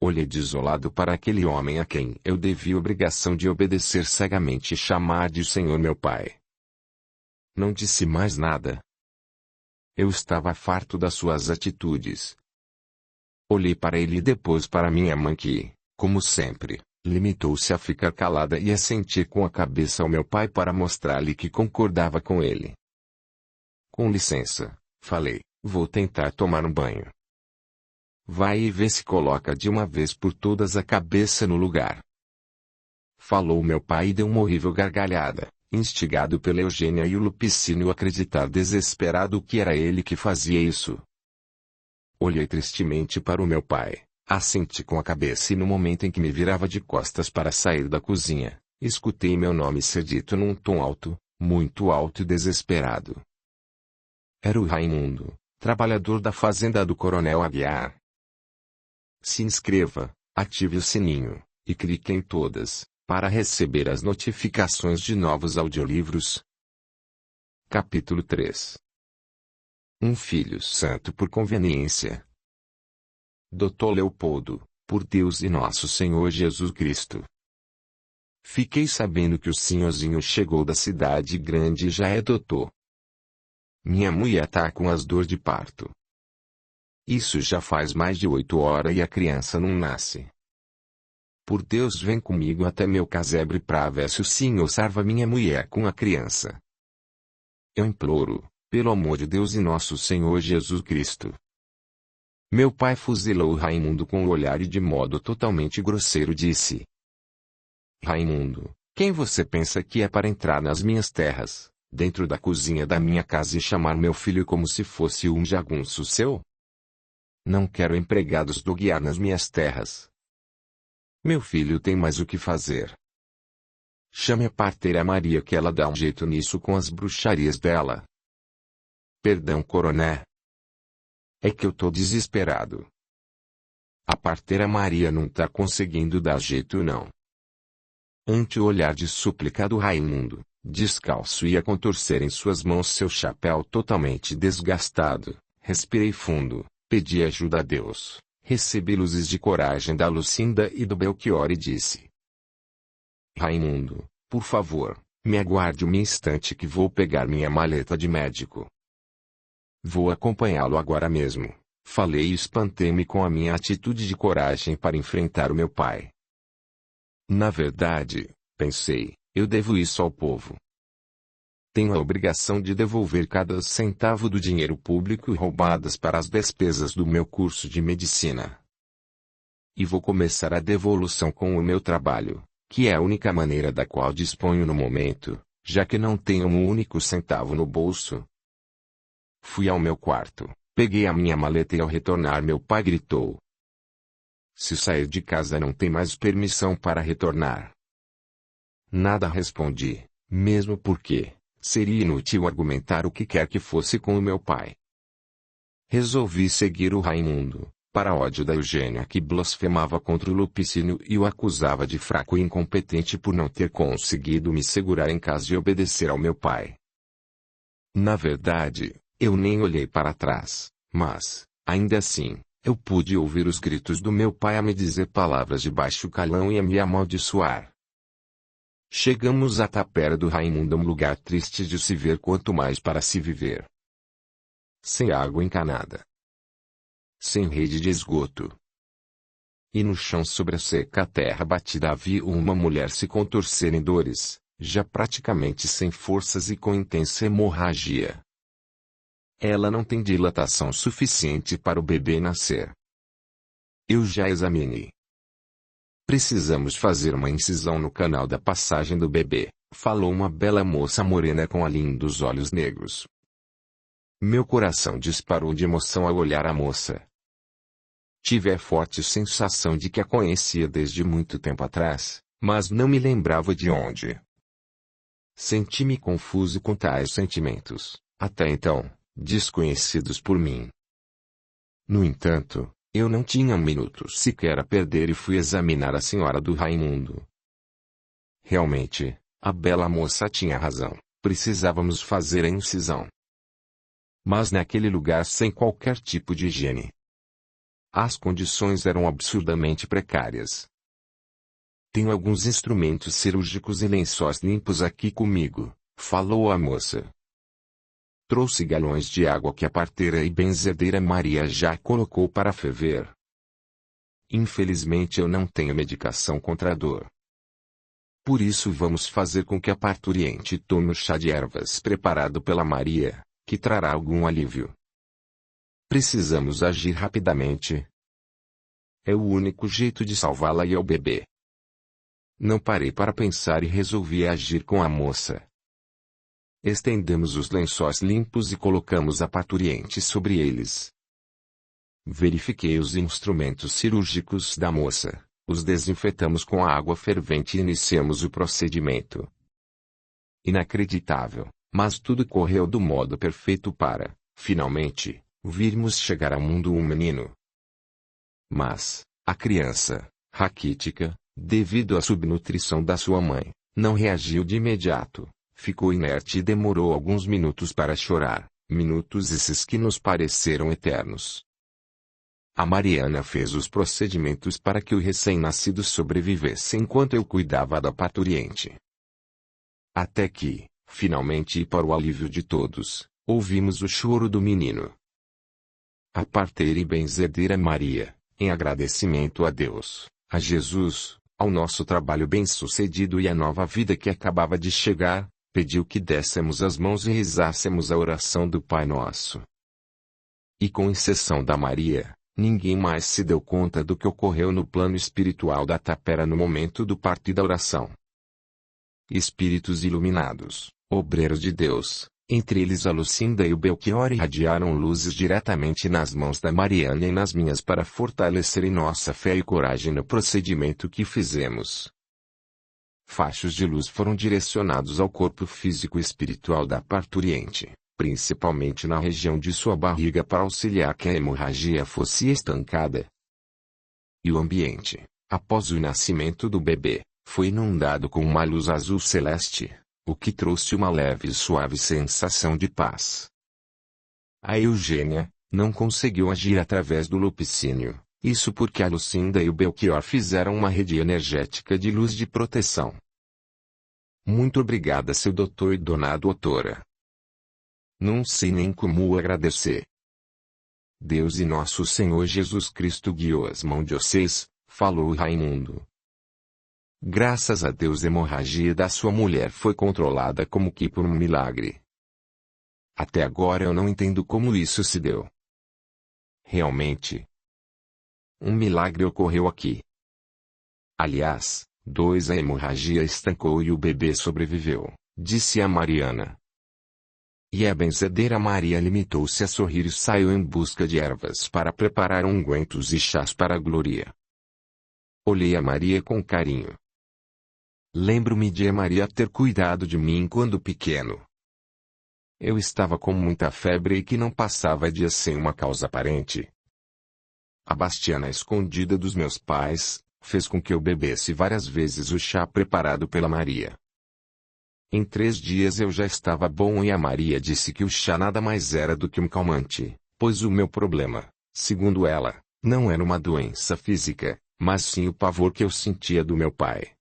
Olhei desolado para aquele homem a quem eu devia obrigação de obedecer cegamente e chamar de Senhor meu pai. Não disse mais nada. Eu estava farto das suas atitudes. Olhei para ele e depois para minha mãe que, como sempre, limitou-se a ficar calada e a sentir com a cabeça ao meu pai para mostrar-lhe que concordava com ele. Com licença, falei, vou tentar tomar um banho. Vai e vê se coloca de uma vez por todas a cabeça no lugar. Falou meu pai e deu uma horrível gargalhada, instigado pela Eugênia e o Lupicínio acreditar desesperado que era ele que fazia isso. Olhei tristemente para o meu pai, assenti com a cabeça e no momento em que me virava de costas para sair da cozinha, escutei meu nome ser dito num tom alto, muito alto e desesperado. Era o Raimundo, trabalhador da fazenda do Coronel Aguiar. Se inscreva, ative o sininho, e clique em todas, para receber as notificações de novos audiolivros. Capítulo 3. Um filho santo por conveniência. Dr. Leopoldo, por Deus e nosso Senhor Jesus Cristo. Fiquei sabendo que o senhorzinho chegou da cidade grande e já é doutor. Minha mulher tá com as dores de parto. Isso já faz mais de 8 horas e a criança não nasce. Por Deus, vem comigo até meu casebre pra ver se o senhor salva minha mulher com a criança. Eu imploro, pelo amor de Deus e nosso Senhor Jesus Cristo. Meu pai fuzilou Raimundo com o olhar e de modo totalmente grosseiro disse: Raimundo, quem você pensa que é para entrar nas minhas terras, dentro da cozinha da minha casa e chamar meu filho como se fosse um jagunço seu? Não quero empregados do guiar nas minhas terras. Meu filho tem mais o que fazer. Chame a parteira Maria que ela dá um jeito nisso com as bruxarias dela. Perdão, coroné. É que eu tô desesperado. A parteira Maria não tá conseguindo dar jeito não. Ante o olhar de súplica do Raimundo, descalço e a contorcer em suas mãos seu chapéu totalmente desgastado, respirei fundo, pedi ajuda a Deus, recebi luzes de coragem da Lucinda e do Belchior e disse: Raimundo, por favor, me aguarde um instante que vou pegar minha maleta de médico. Vou acompanhá-lo agora mesmo, falei e espantei-me com a minha atitude de coragem para enfrentar o meu pai. Na verdade, pensei, eu devo isso ao povo. Tenho a obrigação de devolver cada centavo do dinheiro público roubadas para as despesas do meu curso de medicina. E vou começar a devolução com o meu trabalho, que é a única maneira da qual disponho no momento, já que não tenho um único centavo no bolso. Fui ao meu quarto, peguei a minha maleta e ao retornar meu pai gritou: Se sair de casa não tem mais permissão para retornar. Nada respondi, mesmo porque seria inútil argumentar o que quer que fosse com o meu pai. Resolvi seguir o Raimundo, para ódio da Eugênia que blasfemava contra o Lupicínio e o acusava de fraco e incompetente por não ter conseguido me segurar em casa e obedecer ao meu pai. Na verdade, eu nem olhei para trás, mas, ainda assim, eu pude ouvir os gritos do meu pai a me dizer palavras de baixo calão e a me amaldiçoar. Chegamos à tapera do Raimundo, um lugar triste de se ver quanto mais para se viver. Sem água encanada. Sem rede de esgoto. E no chão sobre a seca terra batida havia uma mulher se contorcer em dores, já praticamente sem forças e com intensa hemorragia. Ela não tem dilatação suficiente para o bebê nascer. Eu já examinei. Precisamos fazer uma incisão no canal da passagem do bebê, falou uma bela moça morena com lindos olhos negros. Meu coração disparou de emoção ao olhar a moça. Tive a forte sensação de que a conhecia desde muito tempo atrás, mas não me lembrava de onde. Senti-me confuso com tais sentimentos, até então, desconhecidos por mim. No entanto, Eu não tinha minutos sequer a perder e fui examinar a senhora do Raimundo. Realmente, a bela moça tinha razão. Precisávamos fazer a incisão. Mas naquele lugar sem qualquer tipo de higiene. As condições eram absurdamente precárias. Tenho alguns instrumentos cirúrgicos e lençóis limpos aqui comigo, falou a moça. Trouxe galões de água que a parteira e benzedeira Maria já colocou para ferver. Infelizmente eu não tenho medicação contra a dor. Por isso vamos fazer com que a parturiente tome o chá de ervas preparado pela Maria, que trará algum alívio. Precisamos agir rapidamente. É o único jeito de salvá-la e ao bebê. Não parei para pensar e resolvi agir com a moça. Estendemos os lençóis limpos e colocamos a parturiente sobre eles. Verifiquei os instrumentos cirúrgicos da moça, os desinfetamos com a água fervente e iniciamos o procedimento. Inacreditável, mas tudo correu do modo perfeito para, finalmente, virmos chegar ao mundo um menino. Mas, a criança, raquítica, devido à subnutrição da sua mãe, não reagiu de imediato. Ficou inerte e demorou alguns minutos para chorar, minutos esses que nos pareceram eternos. A Mariana fez os procedimentos para que o recém-nascido sobrevivesse enquanto eu cuidava da parturiente. Até que, finalmente e para o alívio de todos, ouvimos o choro do menino. A parteira e benzedeira Maria, em agradecimento a Deus, a Jesus, ao nosso trabalho bem-sucedido e à nova vida que acabava de chegar, pediu que dessemos as mãos e rezássemos a oração do Pai Nosso. E com exceção da Maria, ninguém mais se deu conta do que ocorreu no plano espiritual da tapera no momento do parto e da oração. Espíritos iluminados, obreiros de Deus, entre eles a Lucinda e o Belchior irradiaram luzes diretamente nas mãos da Mariana e nas minhas para fortalecerem nossa fé e coragem no procedimento que fizemos. Fachos de luz foram direcionados ao corpo físico e espiritual da parturiente, principalmente na região de sua barriga para auxiliar que a hemorragia fosse estancada. E o ambiente, após o nascimento do bebê, foi inundado com uma luz azul celeste, o que trouxe uma leve e suave sensação de paz. A Eugênia não conseguiu agir através do lupicínio. Isso porque a Lucinda e o Belchior fizeram uma rede energética de luz de proteção. Muito obrigada, seu doutor e dona doutora. Não sei nem como agradecer. Deus e nosso Senhor Jesus Cristo guiou as mãos de vocês, falou Raimundo. Graças a Deus a hemorragia da sua mulher foi controlada como que por um milagre. Até agora eu não entendo como isso se deu. Realmente, um milagre ocorreu aqui. Aliás, a hemorragia estancou e o bebê sobreviveu, disse a Mariana. E a benzedeira Maria limitou-se a sorrir e saiu em busca de ervas para preparar ungüentos e chás para a Gloria. Olhei a Maria com carinho. Lembro-me de a Maria ter cuidado de mim quando pequeno. Eu estava com muita febre e que não passava dias sem uma causa aparente. A Bastiana escondida dos meus pais, fez com que eu bebesse várias vezes o chá preparado pela Maria. Em 3 dias eu já estava bom e a Maria disse que o chá nada mais era do que um calmante, pois o meu problema, segundo ela, não era uma doença física, mas sim o pavor que eu sentia do meu pai.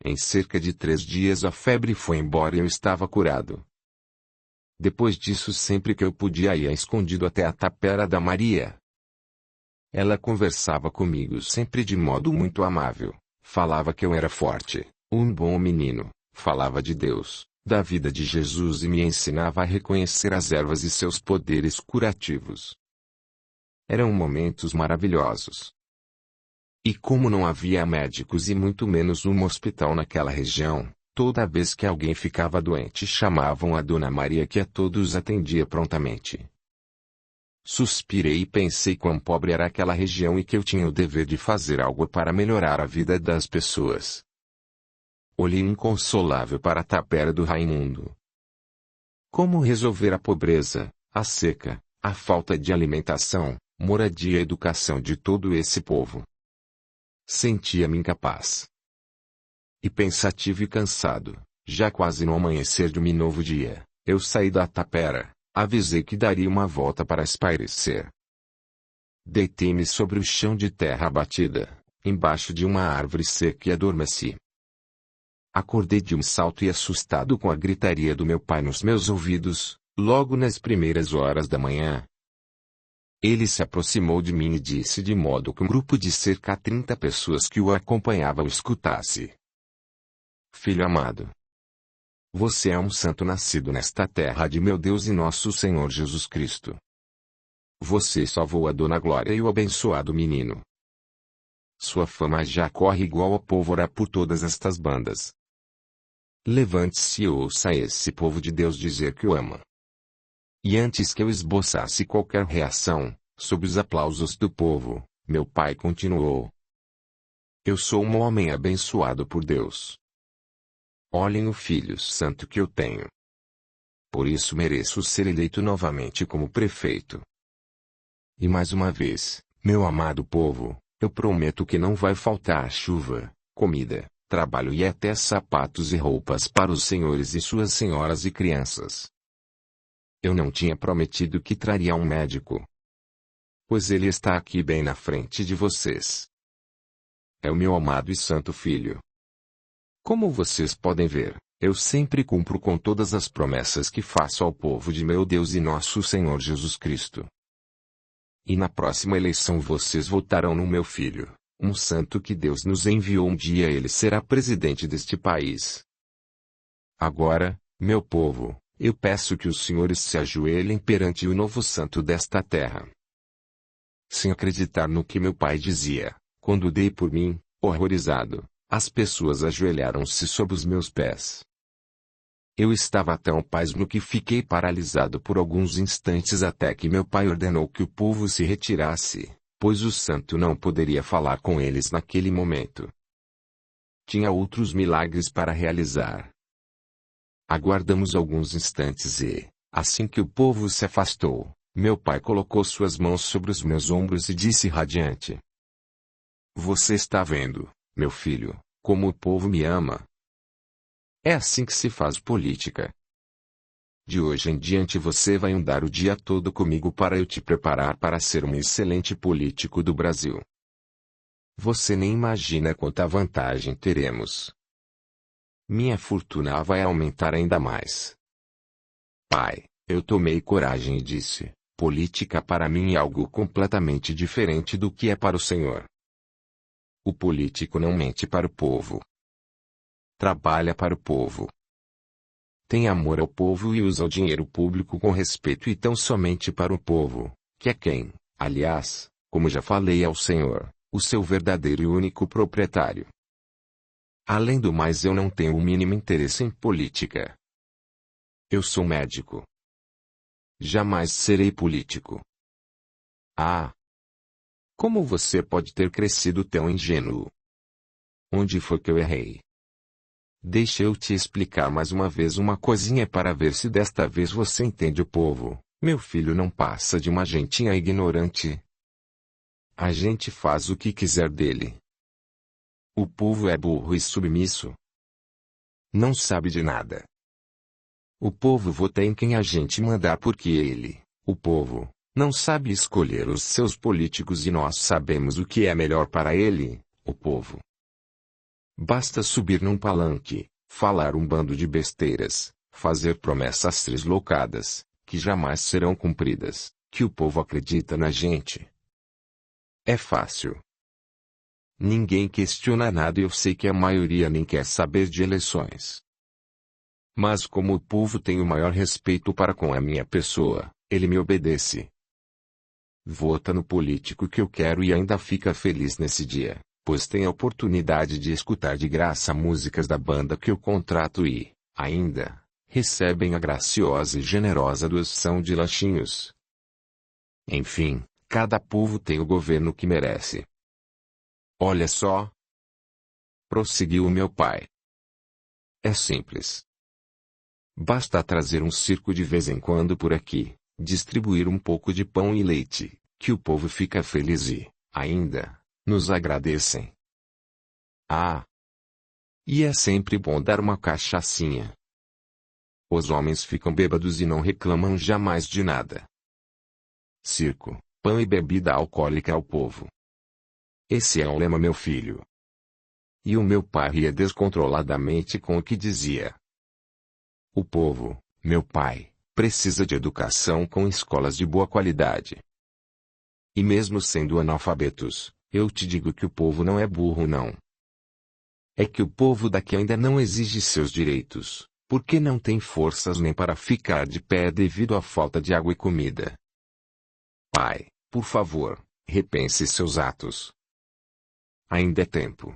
Em cerca de 3 dias a febre foi embora e eu estava curado. Depois disso sempre que eu podia ia escondido até a tapera da Maria. Ela conversava comigo sempre de modo muito amável, falava que eu era forte, um bom menino, falava de Deus, da vida de Jesus e me ensinava a reconhecer as ervas e seus poderes curativos. Eram momentos maravilhosos. E como não havia médicos e muito menos um hospital naquela região, toda vez que alguém ficava doente chamavam a Dona Maria que a todos atendia prontamente. Suspirei e pensei quão pobre era aquela região e que eu tinha o dever de fazer algo para melhorar a vida das pessoas. Olhei inconsolável para a tapera do Raimundo. Como resolver a pobreza, a seca, a falta de alimentação, moradia e educação de todo esse povo. Sentia-me incapaz. E pensativo e cansado, já quase no amanhecer de um novo dia, eu saí da tapera, avisei que daria uma volta para espairecer. Deitei-me sobre o chão de terra batida, embaixo de uma árvore seca e adormeci. Acordei de um salto e assustado com a gritaria do meu pai nos meus ouvidos, logo nas primeiras horas da manhã. Ele se aproximou de mim e disse de modo que um grupo de cerca de 30 pessoas que o acompanhava o escutasse. Filho amado, você é um santo nascido nesta terra de meu Deus e nosso Senhor Jesus Cristo. Você salvou a Dona Glória e o abençoado menino. Sua fama já corre igual a pólvora por todas estas bandas. Levante-se e ouça esse povo de Deus dizer que o ama. E antes que eu esboçasse qualquer reação, sob os aplausos do povo, meu pai continuou. Eu sou um homem abençoado por Deus. Olhem o filho santo que eu tenho. Por isso mereço ser eleito novamente como prefeito. E mais uma vez, meu amado povo, eu prometo que não vai faltar chuva, comida, trabalho e até sapatos e roupas para os senhores e suas senhoras e crianças. Eu não tinha prometido que traria um médico. Pois ele está aqui bem na frente de vocês. É o meu amado e santo filho. Como vocês podem ver, eu sempre cumpro com todas as promessas que faço ao povo de meu Deus e nosso Senhor Jesus Cristo. E na próxima eleição vocês votarão no meu filho, um santo que Deus nos enviou um dia ele será presidente deste país. Agora, meu povo, eu peço que os senhores se ajoelhem perante o novo santo desta terra. Sem acreditar no que meu pai dizia, quando dei por mim, horrorizado, as pessoas ajoelharam-se sob os meus pés. Eu estava tão pasmo que fiquei paralisado por alguns instantes até que meu pai ordenou que o povo se retirasse, pois o santo não poderia falar com eles naquele momento. Tinha outros milagres para realizar. Aguardamos alguns instantes e, assim que o povo se afastou, meu pai colocou suas mãos sobre os meus ombros e disse radiante: Você está vendo, meu filho, como o povo me ama? É assim que se faz política. De hoje em diante você vai andar o dia todo comigo para eu te preparar para ser um excelente político do Brasil. Você nem imagina quanta vantagem teremos. Minha fortuna vai aumentar ainda mais. Pai, eu tomei coragem e disse: política para mim é algo completamente diferente do que é para o Senhor. O político não mente para o povo. Trabalha para o povo. Tem amor ao povo e usa o dinheiro público com respeito e tão somente para o povo, que é quem, aliás, como já falei ao Senhor, o seu verdadeiro e único proprietário. Além do mais, eu não tenho o mínimo interesse em política. Eu sou médico. Jamais serei político. Ah! Como você pode ter crescido tão ingênuo? Onde foi que eu errei? Deixa eu te explicar mais uma vez uma coisinha para ver se desta vez você entende o povo. Meu filho não passa de uma gentinha ignorante. A gente faz o que quiser dele. O povo é burro e submisso. Não sabe de nada. O povo vota em quem a gente mandar porque ele, o povo, não sabe escolher os seus políticos e nós sabemos o que é melhor para ele, o povo. Basta subir num palanque, falar um bando de besteiras, fazer promessas treslocadas, que jamais serão cumpridas, que o povo acredita na gente. É fácil. Ninguém questiona nada e eu sei que a maioria nem quer saber de eleições. Mas como o povo tem o maior respeito para com a minha pessoa, ele me obedece. Vota no político que eu quero e ainda fica feliz nesse dia, pois tem a oportunidade de escutar de graça músicas da banda que eu contrato e, ainda, recebem a graciosa e generosa doação de lanchinhos. Enfim, cada povo tem o governo que merece. Olha só, prosseguiu o meu pai. É simples. Basta trazer um circo de vez em quando por aqui, distribuir um pouco de pão e leite, que o povo fica feliz e, ainda, nos agradecem. Ah! E é sempre bom dar uma cachaçinha. Os homens ficam bêbados e não reclamam jamais de nada. Circo, pão e bebida alcoólica ao povo. Esse é o lema, meu filho. E o meu pai ria descontroladamente com o que dizia. O povo, meu pai, precisa de educação com escolas de boa qualidade. E mesmo sendo analfabetos, eu te digo que o povo não é burro não. É que o povo daqui ainda não exige seus direitos, porque não tem forças nem para ficar de pé devido à falta de água e comida. Pai, por favor, repense seus atos. Ainda é tempo.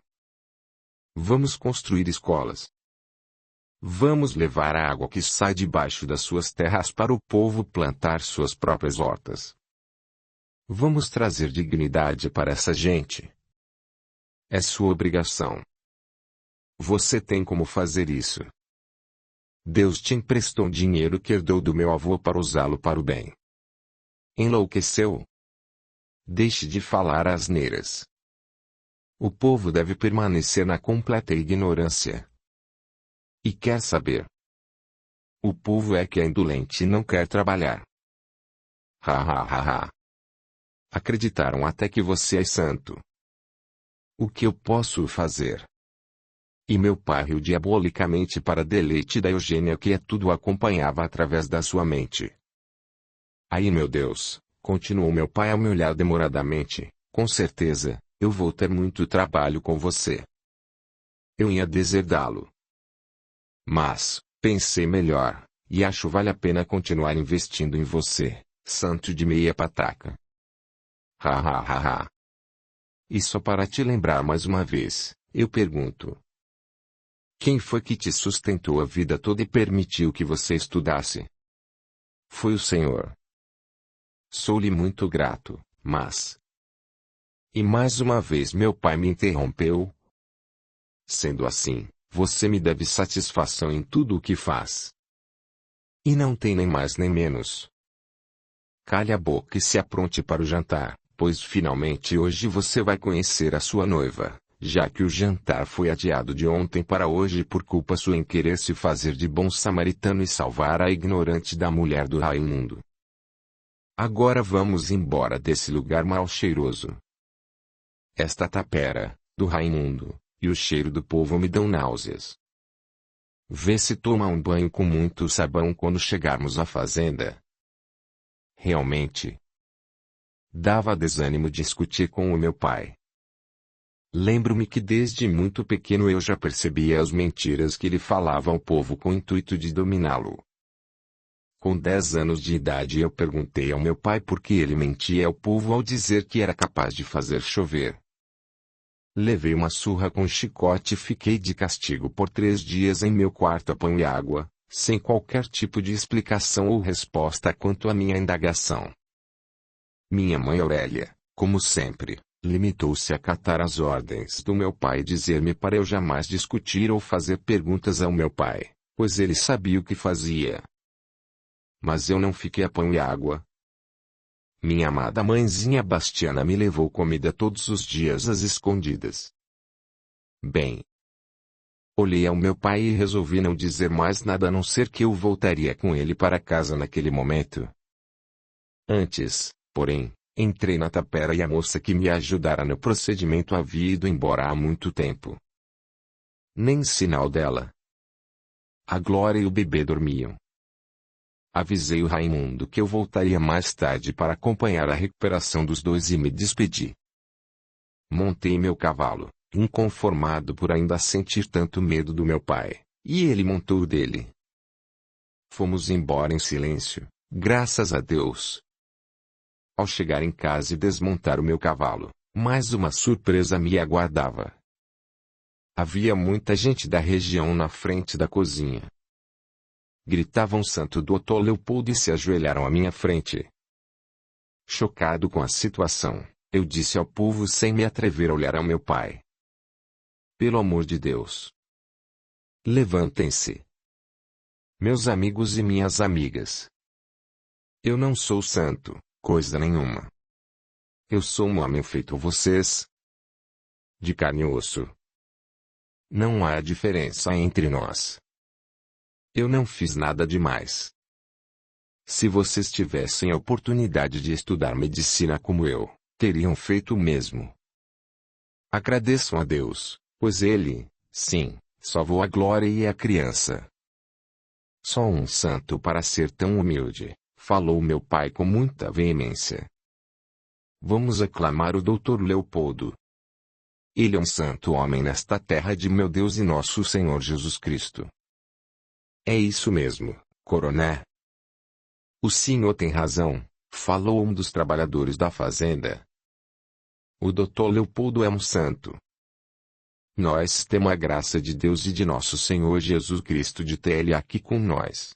Vamos construir escolas. Vamos levar a água que sai debaixo das suas terras para o povo plantar suas próprias hortas. Vamos trazer dignidade para essa gente. É sua obrigação. Você tem como fazer isso. Deus te emprestou dinheiro que herdou do meu avô para usá-lo para o bem. Enlouqueceu? Deixe de falar asneiras. O povo deve permanecer na completa ignorância. E quer saber? O povo é que é indolente e não quer trabalhar. Ha ha ha ha. Acreditaram até que você é santo. O que eu posso fazer? E meu pai riu diabolicamente para deleite da Eugênia, que tudo acompanhava através da sua mente. Aí, meu Deus, continuou meu pai a me olhar demoradamente, com certeza, eu vou ter muito trabalho com você. Eu ia deserdá-lo. Mas, pensei melhor, e acho vale a pena continuar investindo em você, santo de meia pataca. Ha ha ha ha. E só para te lembrar mais uma vez, eu pergunto. Quem foi que te sustentou a vida toda e permitiu que você estudasse? Foi o Senhor. Sou-lhe muito grato, mas... E mais uma vez meu pai me interrompeu. Sendo assim, você me deve satisfação em tudo o que faz. E não tem nem mais nem menos. Calhe a boca e se apronte para o jantar, pois finalmente hoje você vai conhecer a sua noiva, já que o jantar foi adiado de ontem para hoje por culpa sua em querer se fazer de bom samaritano e salvar a ignorante da mulher do Raimundo. Agora vamos embora desse lugar mal cheiroso. Esta tapera, do Raimundo, e o cheiro do povo me dão náuseas. Vê se toma um banho com muito sabão quando chegarmos à fazenda. Realmente. Dava desânimo discutir com o meu pai. Lembro-me que desde muito pequeno eu já percebia as mentiras que ele falava ao povo com o intuito de dominá-lo. Com 10 anos de idade eu perguntei ao meu pai por que ele mentia ao povo ao dizer que era capaz de fazer chover. Levei uma surra com chicote e fiquei de castigo por 3 dias em meu quarto a pão e água, sem qualquer tipo de explicação ou resposta quanto à minha indagação. Minha mãe Aurélia, como sempre, limitou-se a acatar as ordens do meu pai e dizer-me para eu jamais discutir ou fazer perguntas ao meu pai, pois ele sabia o que fazia. Mas eu não fiquei a pão e água. Minha amada mãezinha Bastiana me levou comida todos os dias às escondidas. Bem. Olhei ao meu pai e resolvi não dizer mais nada a não ser que eu voltaria com ele para casa naquele momento. Antes, porém, entrei na tapera e a moça que me ajudara no procedimento havia ido embora há muito tempo. Nem sinal dela. A Glória e o bebê dormiam. Avisei o Raimundo que eu voltaria mais tarde para acompanhar a recuperação dos dois e me despedi. Montei meu cavalo, inconformado por ainda sentir tanto medo do meu pai, e ele montou o dele. Fomos embora em silêncio, graças a Deus. Ao chegar em casa e desmontar o meu cavalo, mais uma surpresa me aguardava. Havia muita gente da região na frente da cozinha. Gritavam santo Dr. Leopoldo e se ajoelharam à minha frente. Chocado com a situação, eu disse ao povo sem me atrever a olhar ao meu pai. Pelo amor de Deus. Levantem-se. Meus amigos e minhas amigas. Eu não sou santo, coisa nenhuma. Eu sou um homem feito vocês, de carne e osso. Não há diferença entre nós. Eu não fiz nada demais. Se vocês tivessem a oportunidade de estudar medicina como eu, teriam feito o mesmo. Agradeçam a Deus, pois Ele, sim, salvou a glória e a criança. Só um santo para ser tão humilde, falou meu pai com muita veemência. Vamos aclamar o Dr. Leopoldo. Ele é um santo homem nesta terra de meu Deus e nosso Senhor Jesus Cristo. É isso mesmo, coroné. O senhor tem razão, falou um dos trabalhadores da fazenda. O Dr. Leopoldo é um santo. Nós temos a graça de Deus e de nosso Senhor Jesus Cristo de ter Ele aqui com nós.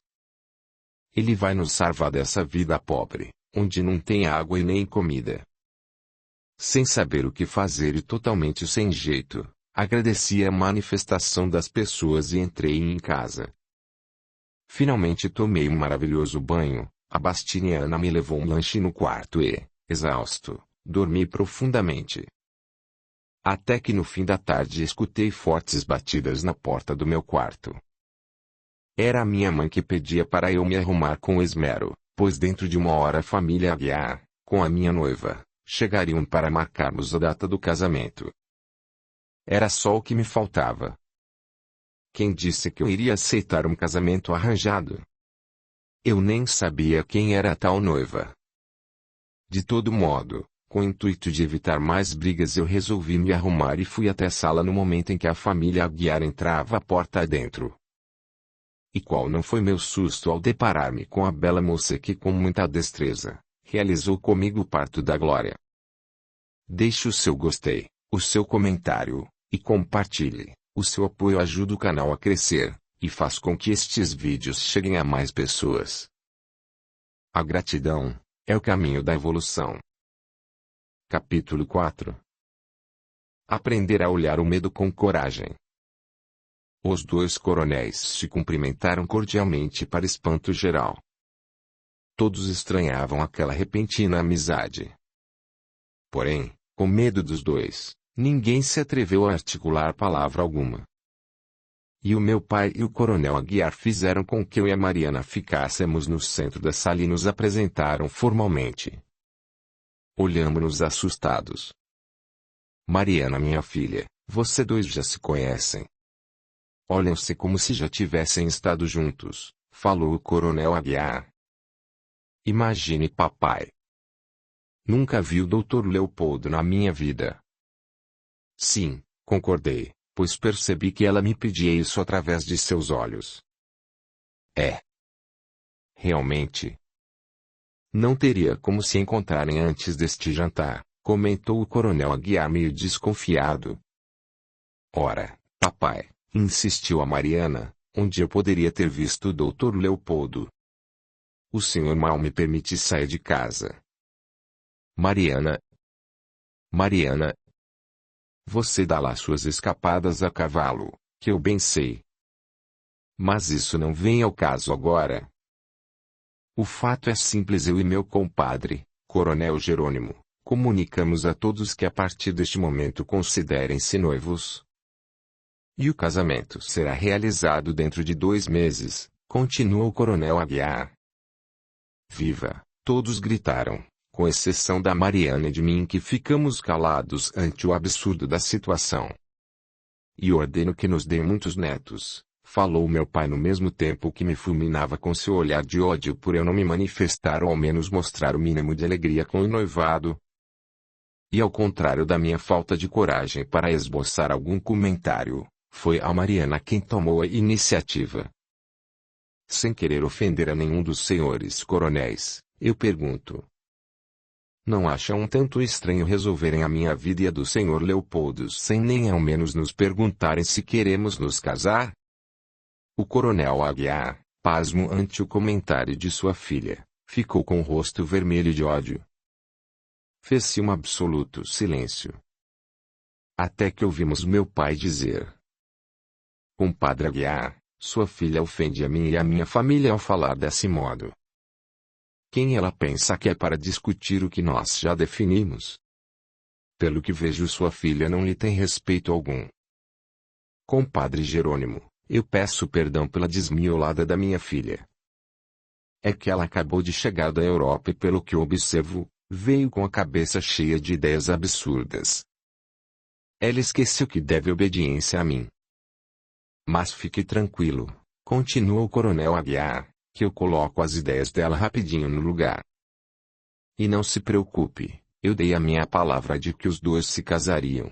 Ele vai nos salvar dessa vida pobre, onde não tem água e nem comida. Sem saber o que fazer e totalmente sem jeito, agradeci a manifestação das pessoas e entrei em casa. Finalmente tomei um maravilhoso banho, a Bastiniana me levou um lanche no quarto e, exausto, dormi profundamente. Até que no fim da tarde escutei fortes batidas na porta do meu quarto. Era a minha mãe que pedia para eu me arrumar com esmero, pois dentro de uma hora a família Aguiar, com a minha noiva, chegariam para marcarmos a data do casamento. Era só o que me faltava. Quem disse que eu iria aceitar um casamento arranjado? Eu nem sabia quem era a tal noiva. De todo modo, com o intuito de evitar mais brigas, eu resolvi me arrumar e fui até a sala no momento em que a família Aguiar entrava a porta adentro. E qual não foi meu susto ao deparar-me com a bela moça que com muita destreza, realizou comigo o parto da glória. Deixe o seu gostei, o seu comentário, e compartilhe. O seu apoio ajuda o canal a crescer, e faz com que estes vídeos cheguem a mais pessoas. A gratidão é o caminho da evolução. Capítulo 4. Aprender a olhar o medo com coragem. Os dois coronéis se cumprimentaram cordialmente para espanto geral. Todos estranhavam aquela repentina amizade. Porém, com medo dos dois, ninguém se atreveu a articular palavra alguma. E o meu pai e o coronel Aguiar fizeram com que eu e a Mariana ficássemos no centro da sala e nos apresentaram formalmente. Olhamos-nos assustados. Mariana, minha filha, vocês dois já se conhecem. Olham-se como se já tivessem estado juntos, falou o coronel Aguiar. Imagine, papai. Nunca vi o Dr. Leopoldo na minha vida. Sim, concordei, pois percebi que ela me pedia isso através de seus olhos. É. Realmente. Não teria como se encontrarem antes deste jantar, comentou o coronel Aguiar meio desconfiado. Ora, papai, insistiu a Mariana, onde eu poderia ter visto o Dr. Leopoldo? O senhor mal me permite sair de casa. Mariana. Você dá lá suas escapadas a cavalo, que eu bem sei. Mas isso não vem ao caso agora. O fato é simples, eu e meu compadre, Coronel Jerônimo, comunicamos a todos que a partir deste momento considerem-se noivos. E o casamento será realizado dentro de 2 meses, continuou o Coronel Aguiar. Viva! Todos gritaram, com exceção da Mariana e de mim, que ficamos calados ante o absurdo da situação. E ordeno que nos dê muitos netos, falou meu pai no mesmo tempo que me fulminava com seu olhar de ódio por eu não me manifestar ou ao menos mostrar o mínimo de alegria com o noivado. E ao contrário da minha falta de coragem para esboçar algum comentário, foi a Mariana quem tomou a iniciativa. Sem querer ofender a nenhum dos senhores coronéis, eu pergunto. Não acham um tanto estranho resolverem a minha vida e a do senhor Leopoldo sem nem ao menos nos perguntarem se queremos nos casar? O coronel Aguiar, pasmo ante o comentário de sua filha, ficou com o rosto vermelho de ódio. Fez-se um absoluto silêncio. Até que ouvimos meu pai dizer: Compadre Aguiar, sua filha ofende a mim e a minha família ao falar desse modo. Quem ela pensa que é para discutir o que nós já definimos? Pelo que vejo, sua filha não lhe tem respeito algum. Compadre Jerônimo, eu peço perdão pela desmiolada da minha filha. É que ela acabou de chegar da Europa e, pelo que observo, veio com a cabeça cheia de ideias absurdas. Ela esqueceu que deve obediência a mim. Mas fique tranquilo, continua o Coronel Aguiar, que eu coloco as ideias dela rapidinho no lugar. E não se preocupe, eu dei a minha palavra de que os dois se casariam.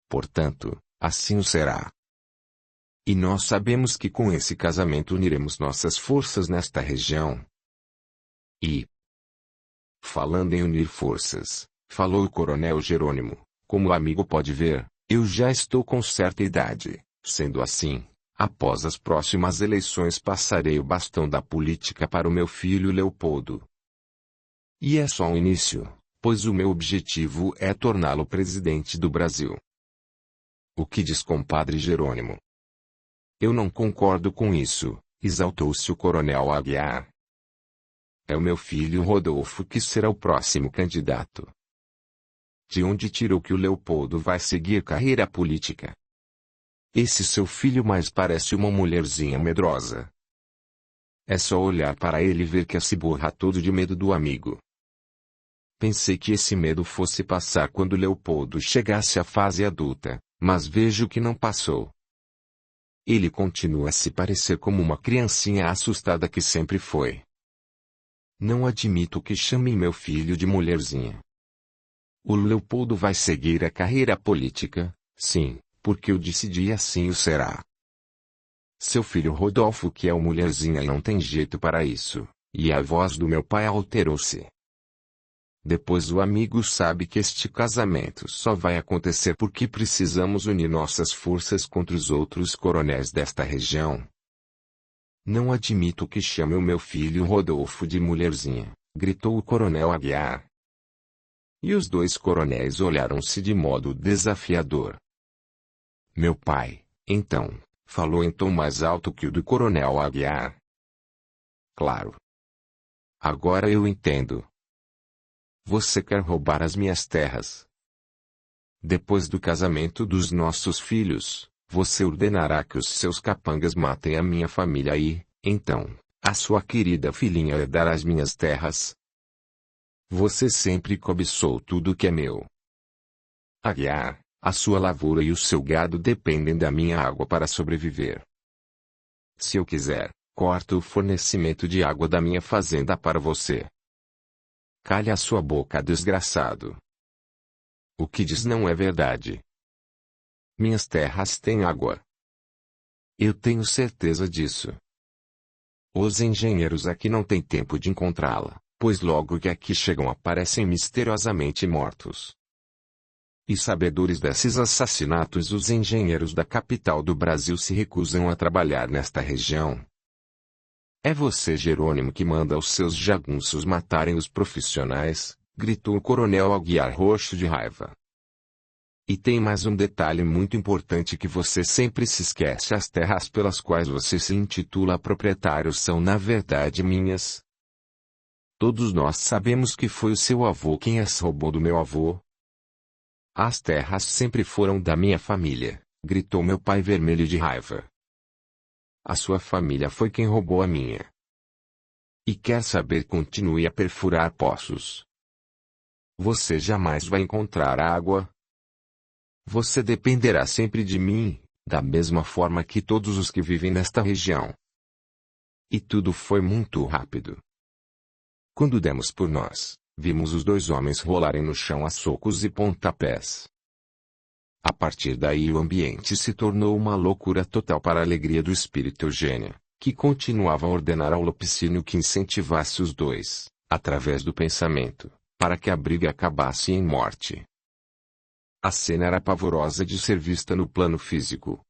Portanto, assim o será. E nós sabemos que com esse casamento uniremos nossas forças nesta região. E, falando em unir forças, falou o Coronel Jerônimo, como o amigo pode ver, eu já estou com certa idade. Sendo assim, após as próximas eleições passarei o bastão da política para o meu filho Leopoldo. E é só um início, pois o meu objetivo é torná-lo presidente do Brasil. O que diz compadre Jerônimo? Eu não concordo com isso, exaltou-se o Coronel Aguiar. É o meu filho Rodolfo que será o próximo candidato. De onde tirou que o Leopoldo vai seguir carreira política? Esse seu filho mais parece uma mulherzinha medrosa. É só olhar para ele e ver que se borra todo de medo do amigo. Pensei que esse medo fosse passar quando Leopoldo chegasse à fase adulta, mas vejo que não passou. Ele continua a se parecer como uma criancinha assustada que sempre foi. Não admito que chamem meu filho de mulherzinha. O Leopoldo vai seguir a carreira política, sim, porque eu decidi e assim o será. Seu filho Rodolfo, que é uma mulherzinha, não tem jeito para isso, e a voz do meu pai alterou-se. Depois o amigo sabe que este casamento só vai acontecer porque precisamos unir nossas forças contra os outros coronéis desta região. Não admito que chame o meu filho Rodolfo de mulherzinha, gritou o Coronel Aguiar. E os dois coronéis olharam-se de modo desafiador. Meu pai, então, falou em tom mais alto que o do Coronel Aguiar. Claro. Agora eu entendo. Você quer roubar as minhas terras. Depois do casamento dos nossos filhos, você ordenará que os seus capangas matem a minha família e, então, a sua querida filhinha herdará as minhas terras. Você sempre cobiçou tudo que é meu. Aguiar, a sua lavoura e o seu gado dependem da minha água para sobreviver. Se eu quiser, corto o fornecimento de água da minha fazenda para você. Calhe a sua boca, desgraçado. O que diz não é verdade. Minhas terras têm água. Eu tenho certeza disso. Os engenheiros aqui não têm tempo de encontrá-la, pois logo que aqui chegam aparecem misteriosamente mortos. E sabedores desses assassinatos, os engenheiros da capital do Brasil se recusam a trabalhar nesta região. É você, Jerônimo, que manda os seus jagunços matarem os profissionais, gritou o Coronel Aguiar roxo de raiva. E tem mais um detalhe muito importante que você sempre se esquece: as terras pelas quais você se intitula proprietário são na verdade minhas. Todos nós sabemos que foi o seu avô quem as roubou do meu avô. As terras sempre foram da minha família, gritou meu pai vermelho de raiva. A sua família foi quem roubou a minha. E quer saber? Continue a perfurar poços. Você jamais vai encontrar água. Você dependerá sempre de mim, da mesma forma que todos os que vivem nesta região. E tudo foi muito rápido. Quando demos por nós, vimos os dois homens rolarem no chão a socos e pontapés. A partir daí o ambiente se tornou uma loucura total para a alegria do espírito Eugênia, que continuava a ordenar ao Lupicínio que incentivasse os dois, através do pensamento, para que a briga acabasse em morte. A cena era pavorosa de ser vista no plano físico.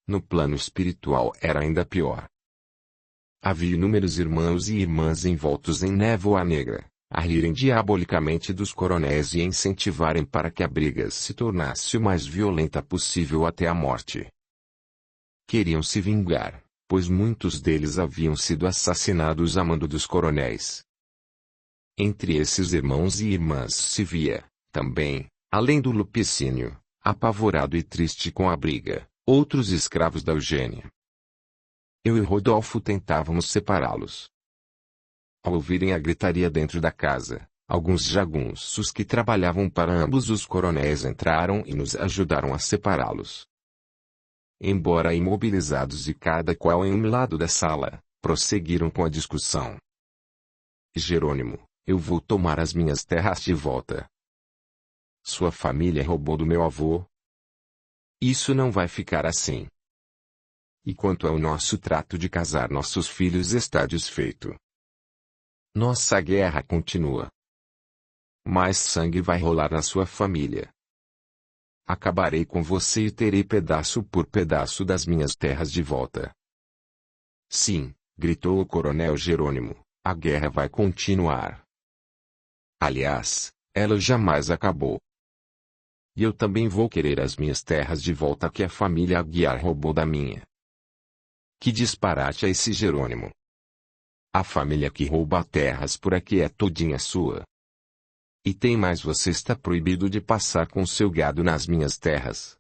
No plano espiritual era ainda pior. Havia inúmeros irmãos e irmãs envoltos em névoa negra, a rirem diabolicamente dos coronéis e a incentivarem para que a briga se tornasse o mais violenta possível até a morte. Queriam se vingar, pois muitos deles haviam sido assassinados a mando dos coronéis. Entre esses irmãos e irmãs se via, também, além do Lupicínio, apavorado e triste com a briga, outros escravos da Eugênia. Eu e Rodolfo tentávamos separá-los. Ao ouvirem a gritaria dentro da casa, alguns jagunços que trabalhavam para ambos os coronéis entraram e nos ajudaram a separá-los. Embora imobilizados e cada qual em um lado da sala, prosseguiram com a discussão. Jerônimo, eu vou tomar as minhas terras de volta. Sua família roubou do meu avô. Isso não vai ficar assim. E quanto ao nosso trato de casar nossos filhos está desfeito. Nossa guerra continua. Mais sangue vai rolar na sua família. Acabarei com você e terei pedaço por pedaço das minhas terras de volta. Sim, gritou o coronel Jerônimo, a guerra vai continuar. Aliás, ela jamais acabou. E eu também vou querer as minhas terras de volta que a família Aguiar roubou da minha. Que disparate é esse Jerônimo? A família que rouba terras por aqui é todinha sua. E tem mais, você está proibido de passar com seu gado nas minhas terras.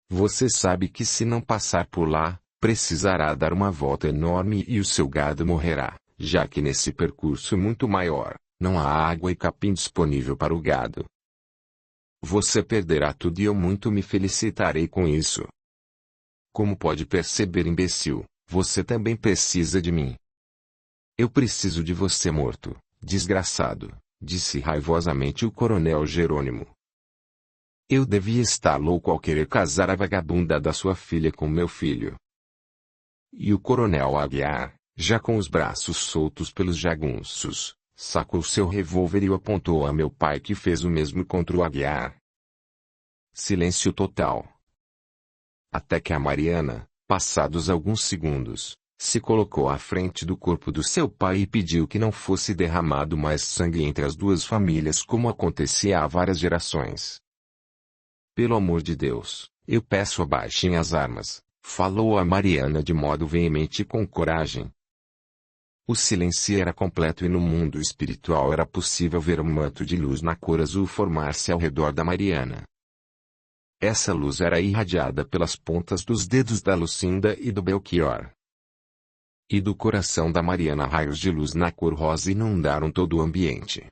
Você sabe que se não passar por lá, precisará dar uma volta enorme e o seu gado morrerá, já que nesse percurso muito maior, não há água e capim disponível para o gado. Você perderá tudo e eu muito me felicitarei com isso. Como pode perceber, imbecil, você também precisa de mim. Eu preciso de você morto, desgraçado, disse raivosamente o coronel Jerônimo. Eu devia estar louco ao querer casar a vagabunda da sua filha com meu filho. E o coronel Aguiar, já com os braços soltos pelos jagunços, sacou seu revólver e o apontou a meu pai, que fez o mesmo contra o Aguiar. Silêncio total. Até que a Mariana, passados alguns segundos, se colocou à frente do corpo do seu pai e pediu que não fosse derramado mais sangue entre as duas famílias, como acontecia há várias gerações. Pelo amor de Deus, eu peço, abaixem as armas, falou a Mariana de modo veemente e com coragem. O silêncio era completo e no mundo espiritual era possível ver um manto de luz na cor azul formar-se ao redor da Mariana. Essa luz era irradiada pelas pontas dos dedos da Lucinda e do Belchior. E do coração da Mariana raios de luz na cor rosa inundaram todo o ambiente.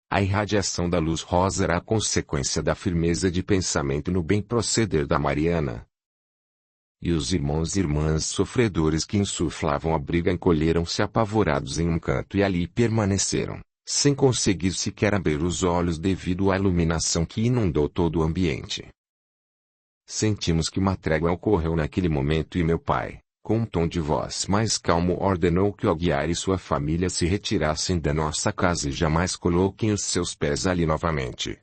A irradiação da luz rosa era a consequência da firmeza de pensamento no bem proceder da Mariana. E os irmãos e irmãs sofredores que insuflavam a briga encolheram-se apavorados em um canto e ali permaneceram, sem conseguir sequer abrir os olhos devido à iluminação que inundou todo o ambiente. Sentimos que uma trégua ocorreu naquele momento e meu pai, com um tom de voz mais calmo, ordenou que o Aguiar e sua família se retirassem da nossa casa e jamais coloquem os seus pés ali novamente.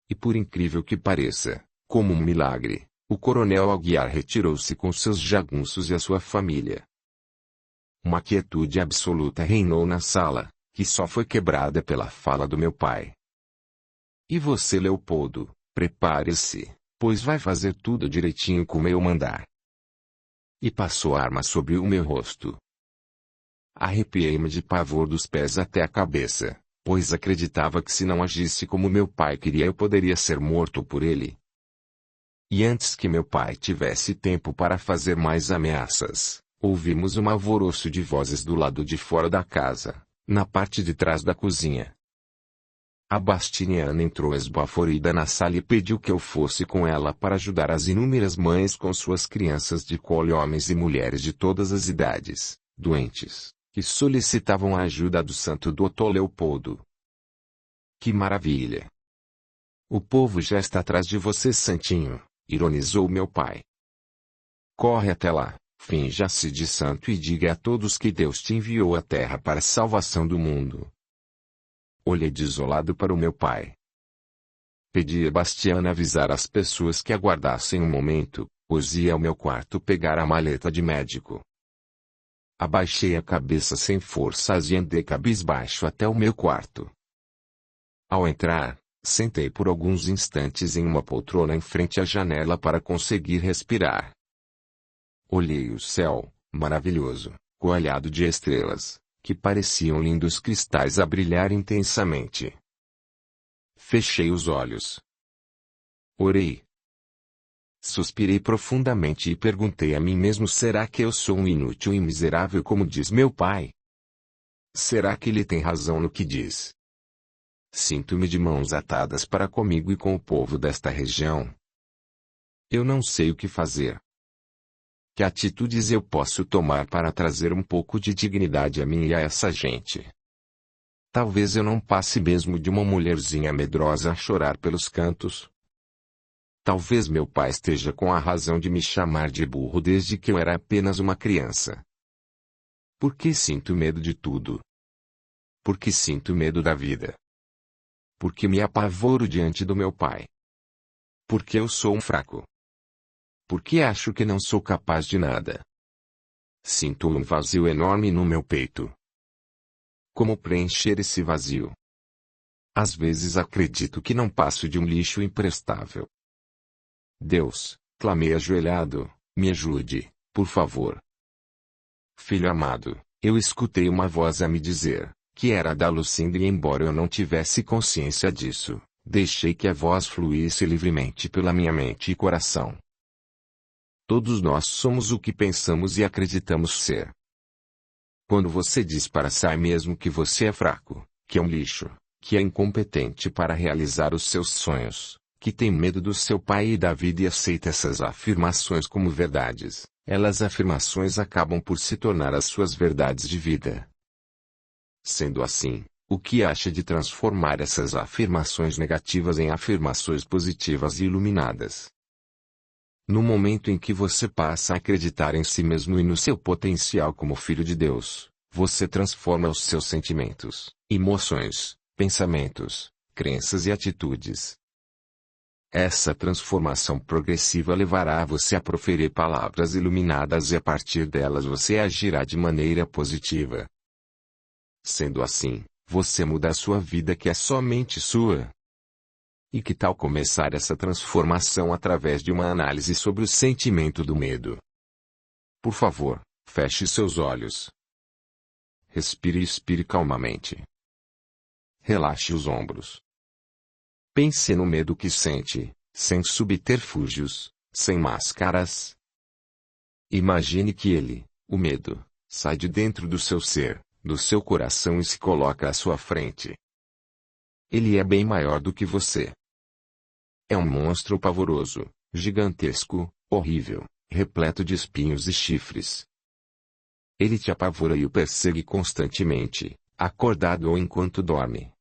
E por incrível que pareça, como um milagre, o coronel Aguiar retirou-se com seus jagunços e a sua família. Uma quietude absoluta reinou na sala, que só foi quebrada pela fala do meu pai. E você, Leopoldo, prepare-se, pois vai fazer tudo direitinho como eu mandar. E passou a arma sobre o meu rosto. Arrepiei-me de pavor dos pés até a cabeça, pois acreditava que se não agisse como meu pai queria eu poderia ser morto por ele. E antes que meu pai tivesse tempo para fazer mais ameaças, ouvimos um alvoroço de vozes do lado de fora da casa, na parte de trás da cozinha. A Bastiniana entrou esbaforida na sala e pediu que eu fosse com ela para ajudar as inúmeras mães com suas crianças de colo e homens e mulheres de todas as idades, doentes, que solicitavam a ajuda do santo Doutor Leopoldo. Que maravilha! O povo já está atrás de você, santinho, ironizou meu pai. Corre até lá, finja-se de santo e diga a todos que Deus te enviou à terra para a salvação do mundo. Olhei desolado para o meu pai. Pedi a Bastiana avisar as pessoas que aguardassem um momento, pois ia ao meu quarto pegar a maleta de médico. Abaixei a cabeça sem forças e andei cabisbaixo até o meu quarto. Ao entrar, sentei por alguns instantes em uma poltrona em frente à janela para conseguir respirar. Olhei o céu, maravilhoso, coalhado de estrelas, que pareciam lindos cristais a brilhar intensamente. Fechei os olhos. Orei. Suspirei profundamente e perguntei a mim mesmo: será que eu sou um inútil e miserável como diz meu pai? Será que ele tem razão no que diz? Sinto-me de mãos atadas para comigo e com o povo desta região. Eu não sei o que fazer. Que atitudes eu posso tomar para trazer um pouco de dignidade a mim e a essa gente? Talvez eu não passe mesmo de uma mulherzinha medrosa a chorar pelos cantos. Talvez meu pai esteja com a razão de me chamar de burro desde que eu era apenas uma criança. Por que sinto medo de tudo? Por que sinto medo da vida? Por que me apavoro diante do meu pai? Por que eu sou um fraco? Por que acho que não sou capaz de nada? Sinto um vazio enorme no meu peito. Como preencher esse vazio? Às vezes acredito que não passo de um lixo imprestável. Deus, clamei ajoelhado, me ajude, por favor. Filho amado, eu escutei uma voz a me dizer, que era da Lucinda, e embora eu não tivesse consciência disso, deixei que a voz fluísse livremente pela minha mente e coração. Todos nós somos o que pensamos e acreditamos ser. Quando você diz para si mesmo que você é fraco, que é um lixo, que é incompetente para realizar os seus sonhos, que tem medo do seu pai e da vida e aceita essas afirmações como verdades, elas afirmações acabam por se tornar as suas verdades de vida. Sendo assim, o que acha de transformar essas afirmações negativas em afirmações positivas e iluminadas? No momento em que você passa a acreditar em si mesmo e no seu potencial como filho de Deus, você transforma os seus sentimentos, emoções, pensamentos, crenças e atitudes. Essa transformação progressiva levará você a proferir palavras iluminadas e a partir delas você agirá de maneira positiva. Sendo assim, você muda a sua vida, que é somente sua. E que tal começar essa transformação através de uma análise sobre o sentimento do medo? Por favor, feche seus olhos. Respire e expire calmamente. Relaxe os ombros. Pense no medo que sente, sem subterfúgios, sem máscaras. Imagine que ele, o medo, sai de dentro do seu ser, do seu coração e se coloca à sua frente. Ele é bem maior do que você. É um monstro pavoroso, gigantesco, horrível, repleto de espinhos e chifres. Ele te apavora e o persegue constantemente, acordado ou enquanto dorme.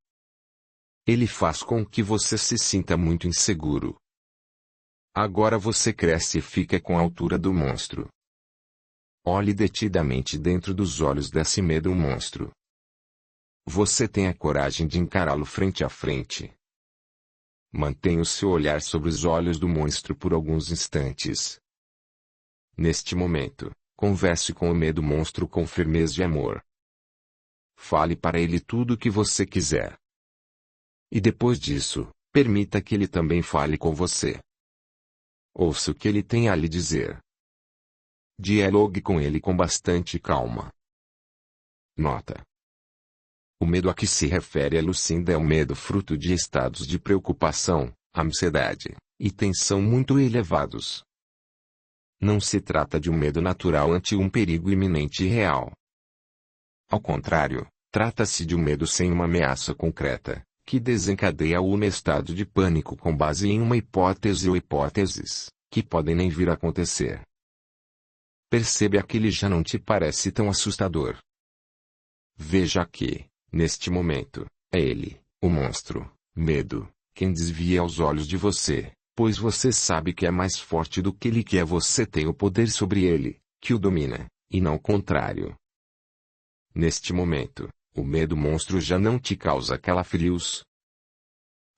Ele faz com que você se sinta muito inseguro. Agora você cresce e fica com a altura do monstro. Olhe detidamente dentro dos olhos desse medo monstro. Você tem a coragem de encará-lo frente a frente. Mantenha o seu olhar sobre os olhos do monstro por alguns instantes. Neste momento, converse com o medo monstro com firmeza e amor. Fale para ele tudo o que você quiser. E depois disso, permita que ele também fale com você. Ouça o que ele tem a lhe dizer. Dialogue com ele com bastante calma. Nota: o medo a que se refere a Lucinda é um medo fruto de estados de preocupação, ansiedade e tensão muito elevados. Não se trata de um medo natural ante um perigo iminente e real. Ao contrário, trata-se de um medo sem uma ameaça concreta, que desencadeia um estado de pânico com base em uma hipótese ou hipóteses, que podem nem vir a acontecer. Perceba que ele já não te parece tão assustador. Veja que, neste momento, é ele, o monstro, medo, quem desvia os olhos de você, pois você sabe que é mais forte do que ele, que é você tem o poder sobre ele, que o domina, e não o contrário. Neste momento, o medo monstro já não te causa calafrios.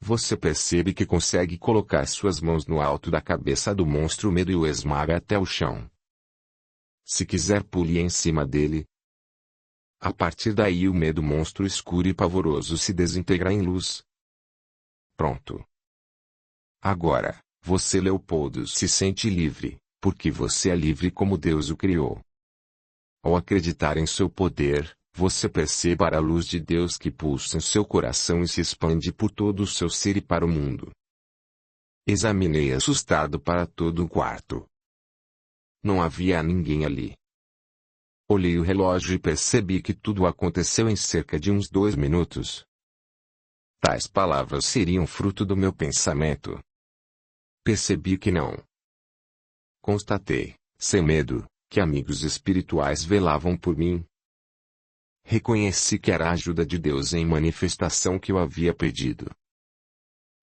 Você percebe que consegue colocar suas mãos no alto da cabeça do monstro medo e o esmaga até o chão. Se quiser, pule em cima dele. A partir daí o medo monstro escuro e pavoroso se desintegra em luz. Pronto. Agora, você, Leopoldo, se sente livre. Porque você é livre como Deus o criou. Ao acreditar em seu poder, você percebe a luz de Deus que pulsa em seu coração e se expande por todo o seu ser e para o mundo. Examinei assustado para todo o quarto. Não havia ninguém ali. Olhei o relógio e percebi que tudo aconteceu em cerca de uns 2 minutos. Tais palavras seriam fruto do meu pensamento. Percebi que não. Constatei, sem medo, que amigos espirituais velavam por mim. Reconheci que era a ajuda de Deus em manifestação que eu havia pedido.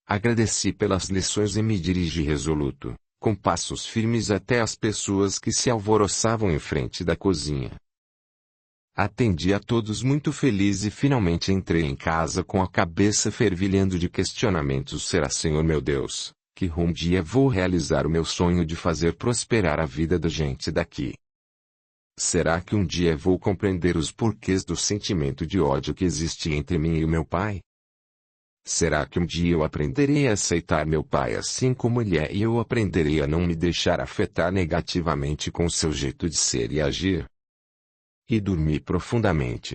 Agradeci pelas lições e me dirigi resoluto, com passos firmes até as pessoas que se alvoroçavam em frente da cozinha. Atendi a todos muito feliz e finalmente entrei em casa com a cabeça fervilhando de questionamentos. Será, Senhor meu Deus, que um dia vou realizar o meu sonho de fazer prosperar a vida da gente daqui? Será que um dia vou compreender os porquês do sentimento de ódio que existe entre mim e o meu pai? Será que um dia eu aprenderei a aceitar meu pai assim como ele é e eu aprenderei a não me deixar afetar negativamente com seu jeito de ser e agir? E dormi profundamente.